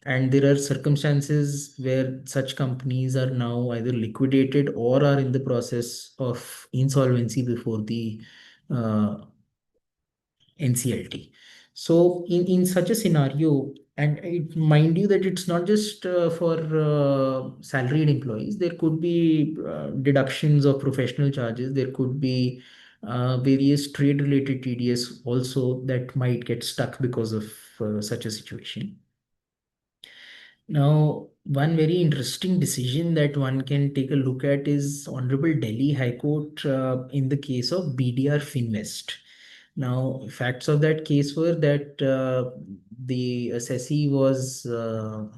And there are circumstances where such companies are now either liquidated or are in the process of insolvency before the uh, NCLT. So in such a scenario, and mind you that it's not just for salaried employees, there could be deductions of professional charges, there could be various trade related TDS also that might get stuck because of such a situation. Now, one very interesting decision that one can take a look at is Honorable Delhi High Court in the case of BDR Finvest. Now, facts of that case were that the assessee was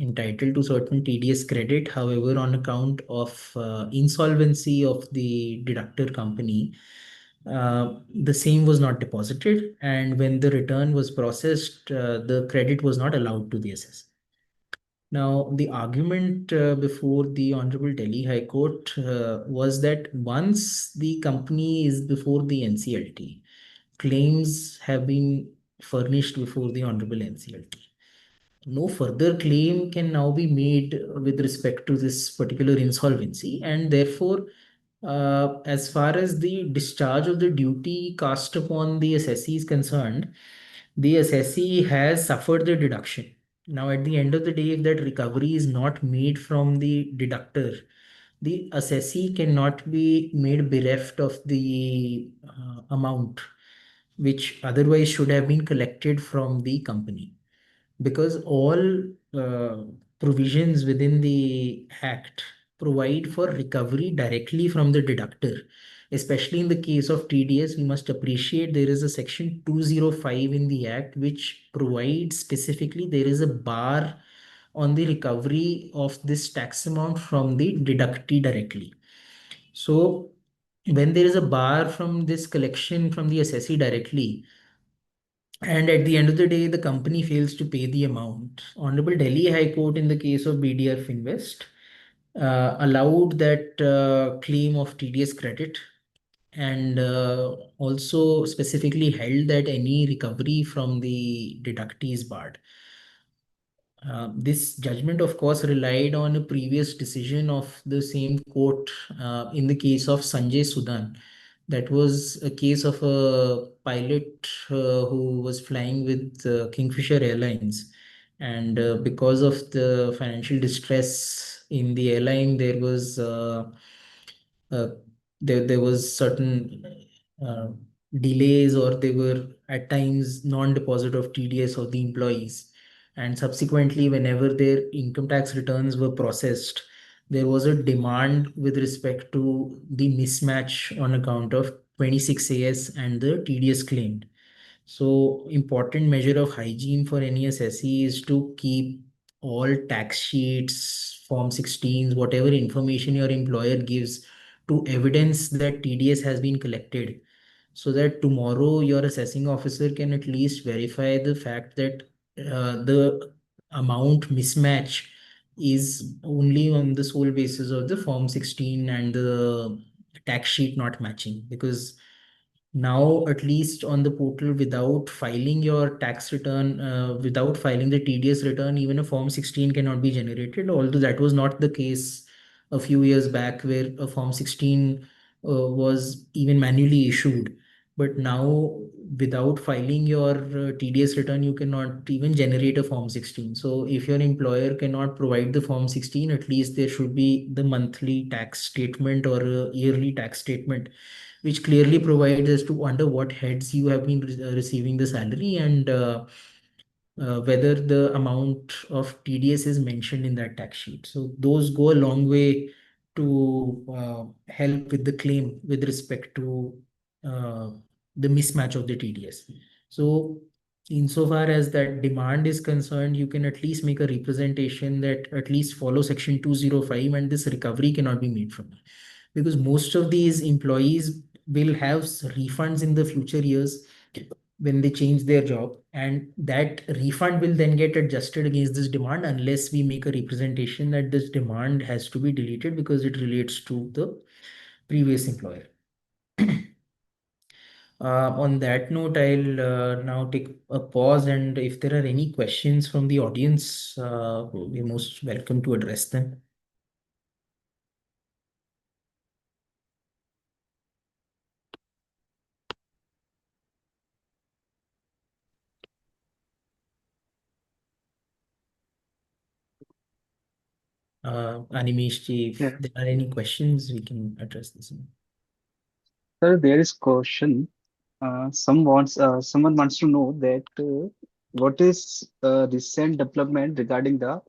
entitled to certain TDS credit. However, on account of insolvency of the deductor company, the same was not deposited. And when the return was processed, the credit was not allowed to the assessee. Now, the argument before the Honorable Delhi High Court was that once the company is before the NCLT, claims have been furnished before the Honorable NCLT. no further claim can now be made with respect to this particular insolvency, and therefore, as far as the discharge of the duty cast upon the assessee is concerned, the assessee has suffered the deduction. Now, at the end of the day, if that recovery is not made from the deductor, the assessee cannot be made bereft of the amount which otherwise should have been collected from the company, because all uh, provisions within the act provide for recovery directly from the deductor. Especially in the case of TDS, we must appreciate there is a section 205 in the act which provides specifically there is a bar on the recovery of this tax amount from the deductee directly. So when there is a bar from this collection from the assessee directly, and at the end of the day, the company fails to pay the amount, Honorable Delhi High Court, in the case of BDR Finvest, allowed that claim of TDS credit, and also specifically held that any recovery from the deductee is barred. This judgment, of course, relied on a previous decision of the same court in the case of Sanjay Sudan. That was a case of a pilot who was flying with Kingfisher Airlines. And because of the financial distress in the airline, uh, there was certain uh, delays, or they were at times non-deposit of TDS of the employees, and subsequently whenever their income tax returns were processed, there was a demand with respect to the mismatch on account of 26AS and the TDS claimed. So important measure of hygiene for any assessee is to keep all tax sheets, Form 16s, whatever information your employer gives to evidence that TDS has been collected, so that tomorrow your assessing officer can at least verify the fact that the amount mismatch is only on the sole basis of the Form 16 and the tax sheet not matching. Because now, at least on the portal, without filing your tax return, without filing the TDS return, even a Form 16 cannot be generated. Although that was not the case a few years back, where a Form 16 was even manually issued. But now, without filing your TDS return, you cannot even generate a Form 16. So, if your employer cannot provide the Form 16, at least there should be the monthly tax statement or a yearly tax statement, which clearly provides as to under what heads you have been receiving the salary, and whether the amount of TDS is mentioned in that tax sheet. So those go a long way to help with the claim with respect to uh, the mismatch of the TDS. So insofar as that demand is concerned, you can at least make a representation that at least follow section 205, and this recovery cannot be made from it, because most of these employees will have refunds in the future years when they change their job, and that refund will then get adjusted against this demand unless we make a representation that this demand has to be deleted because it relates to the previous employer. On that note, I'll now take a pause, and if there are any questions from the audience, we're most welcome to address them. Animesh ji, if Yeah. there are any questions, we can address this. Sir, there is question. Someone wants to know that what is recent development regarding the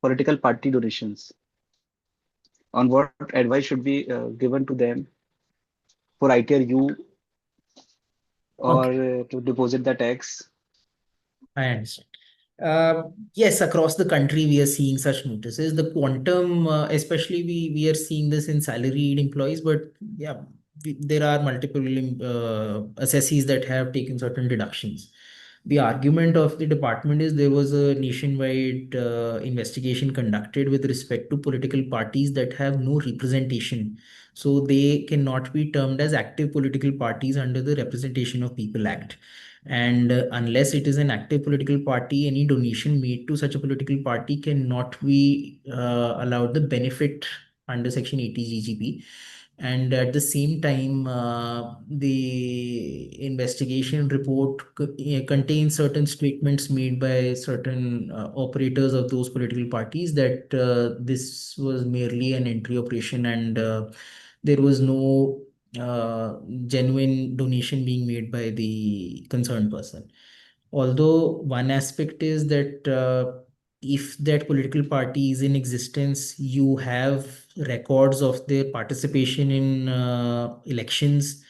political party donations? On what advice should be given to them for ITRU or Okay, to deposit the tax? I understand. Yes, across the country, we are seeing such notices. The quantum, especially we are seeing this in salaried employees, but yeah, there are multiple assessees that have taken certain deductions. The argument of the department is there was a nationwide investigation conducted with respect to political parties that have no representation. So they cannot be termed as active political parties under the Representation of People Act. And unless it is an active political party, any donation made to such a political party cannot be allowed the benefit under Section 80 GGB. And at the same time, the investigation report contains certain statements made by certain operators of those political parties that this was merely an entry operation, and there was no genuine donation being made by the concerned person. Although one aspect is that if that political party is in existence, you have records of their participation in elections.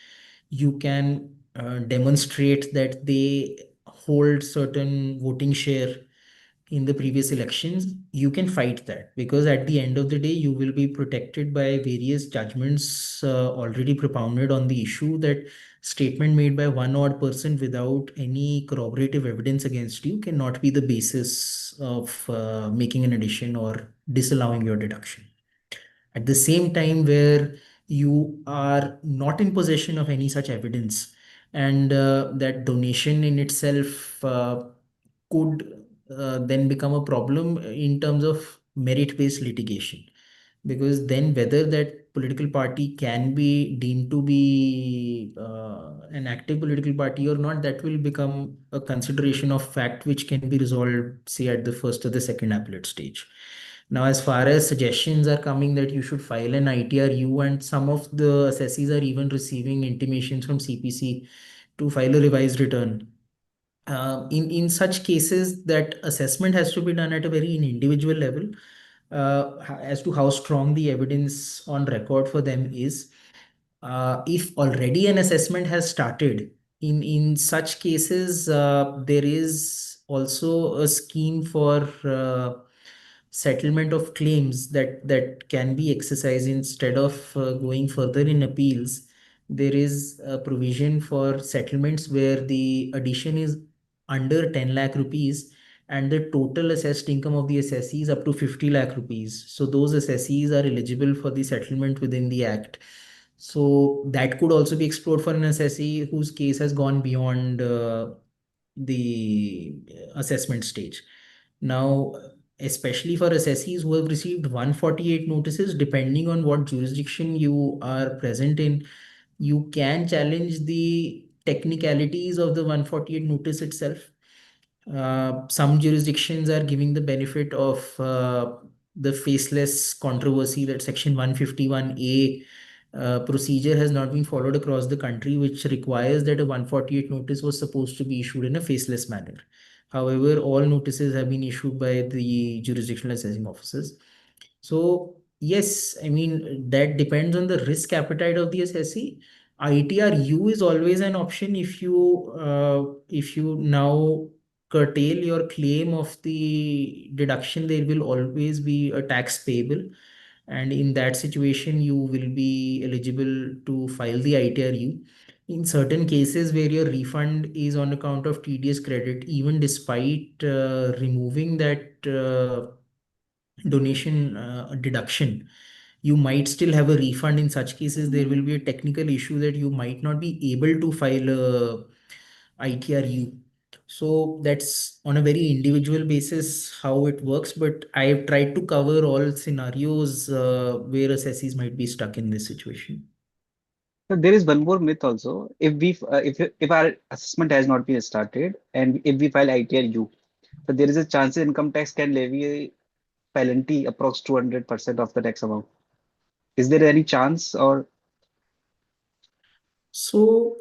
You can demonstrate that they hold certain voting share in the previous elections. You can fight that, because at the end of the day you will be protected by various judgments already propounded on the issue, that statement made by one odd person without any corroborative evidence against you cannot be the basis of making an addition or disallowing your deduction. At the same time, where you are not in possession of any such evidence, and that donation in itself could then become a problem in terms of merit based litigation, because then whether that political party can be deemed to be an active political party or not, that will become a consideration of fact which can be resolved, say, at the first or the second appellate stage. Now, as far as suggestions are coming that you should file an ITRU, and some of the assessees are even receiving intimations from CPC to file a revised return. In such cases, that assessment has to be done at a very individual level, as to how strong the evidence on record for them is. If already an assessment has started, in such cases, there is also a scheme for settlement of claims that can be exercised instead of going further in appeals. There is a provision for settlements where the addition is under 10 lakh rupees, and the total assessed income of the assessee is up to 50 lakh rupees. So those assessees are eligible for the settlement within the act. So that could also be explored for an assessee whose case has gone beyond the assessment stage. Now, especially for assessees who have received 148 notices, depending on what jurisdiction you are present in, you can challenge the technicalities of the 148 notice itself. Some jurisdictions are giving the benefit of the faceless controversy, that Section 151A procedure has not been followed across the country, which requires that a 148 notice was supposed to be issued in a faceless manner. However, all notices have been issued by the jurisdictional assessing officers. So yes, I mean that depends on the risk appetite of the assessee. ITRU is always an option if you now curtail your claim of the deduction. There will always be a tax payable, and in that situation, you will be eligible to file the ITRU. In certain cases where your refund is on account of tedious credit, even despite removing that donation deduction, you might still have a refund. In such cases, there will be a technical issue that you might not be able to file a ITRU. So that's on a very individual basis how it works, but I've tried to cover all scenarios where assessees might be stuck in this situation. So there is one more myth also. If our assessment has not been started and if we file ITRU, so there is a chance income tax can levy a penalty approx 200% of the tax amount. Is there any chance or So,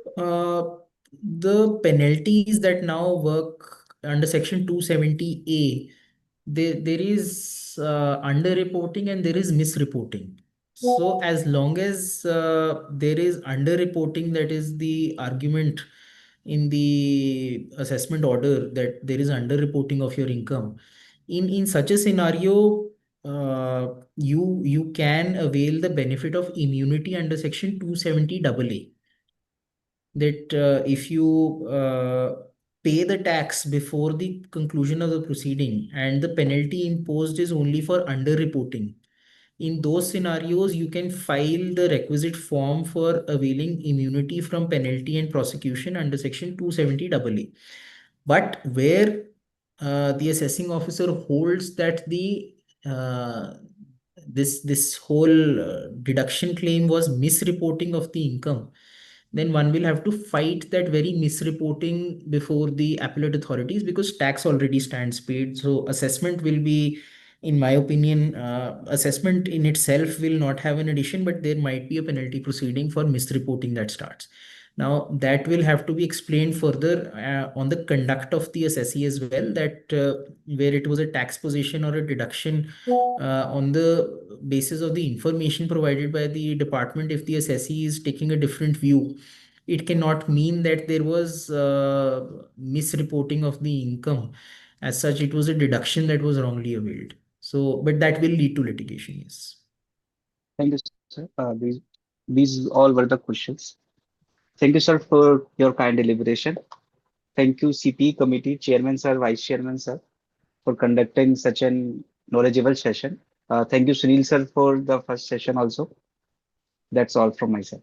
the penalties that now work under Section 270A, there is underreporting and there is misreporting. So, as long as there is underreporting, that is the argument in the assessment order, that there is underreporting of your income. In such a scenario, you can avail the benefit of immunity under Section 270AA, that if you pay the tax before the conclusion of the proceeding and the penalty imposed is only for underreporting, in those scenarios, you can file the requisite form for availing immunity from penalty and prosecution under section 270AA. But where the assessing officer holds that the uh, this whole deduction claim was misreporting of the income, then one will have to fight that very misreporting before the appellate authorities, because tax already stands paid. So assessment will be, in my opinion, assessment in itself will not have an addition, but there might be a penalty proceeding for misreporting that starts. Now, that will have to be explained further on the conduct of the assessee as well, that where it was a tax position or a deduction on the basis of the information provided by the department. If the assessee is taking a different view, it cannot mean that there was misreporting of the income. As such, it was a deduction that was wrongly availed. So, but that will lead to litigation, yes. Thank you, sir. These all were the questions. Thank you, sir, for your kind deliberation. Thank you, CP committee chairman, sir, vice chairman, sir, for conducting such an knowledgeable session. Thank you, Sunil, sir, for the first session also. That's all from my side.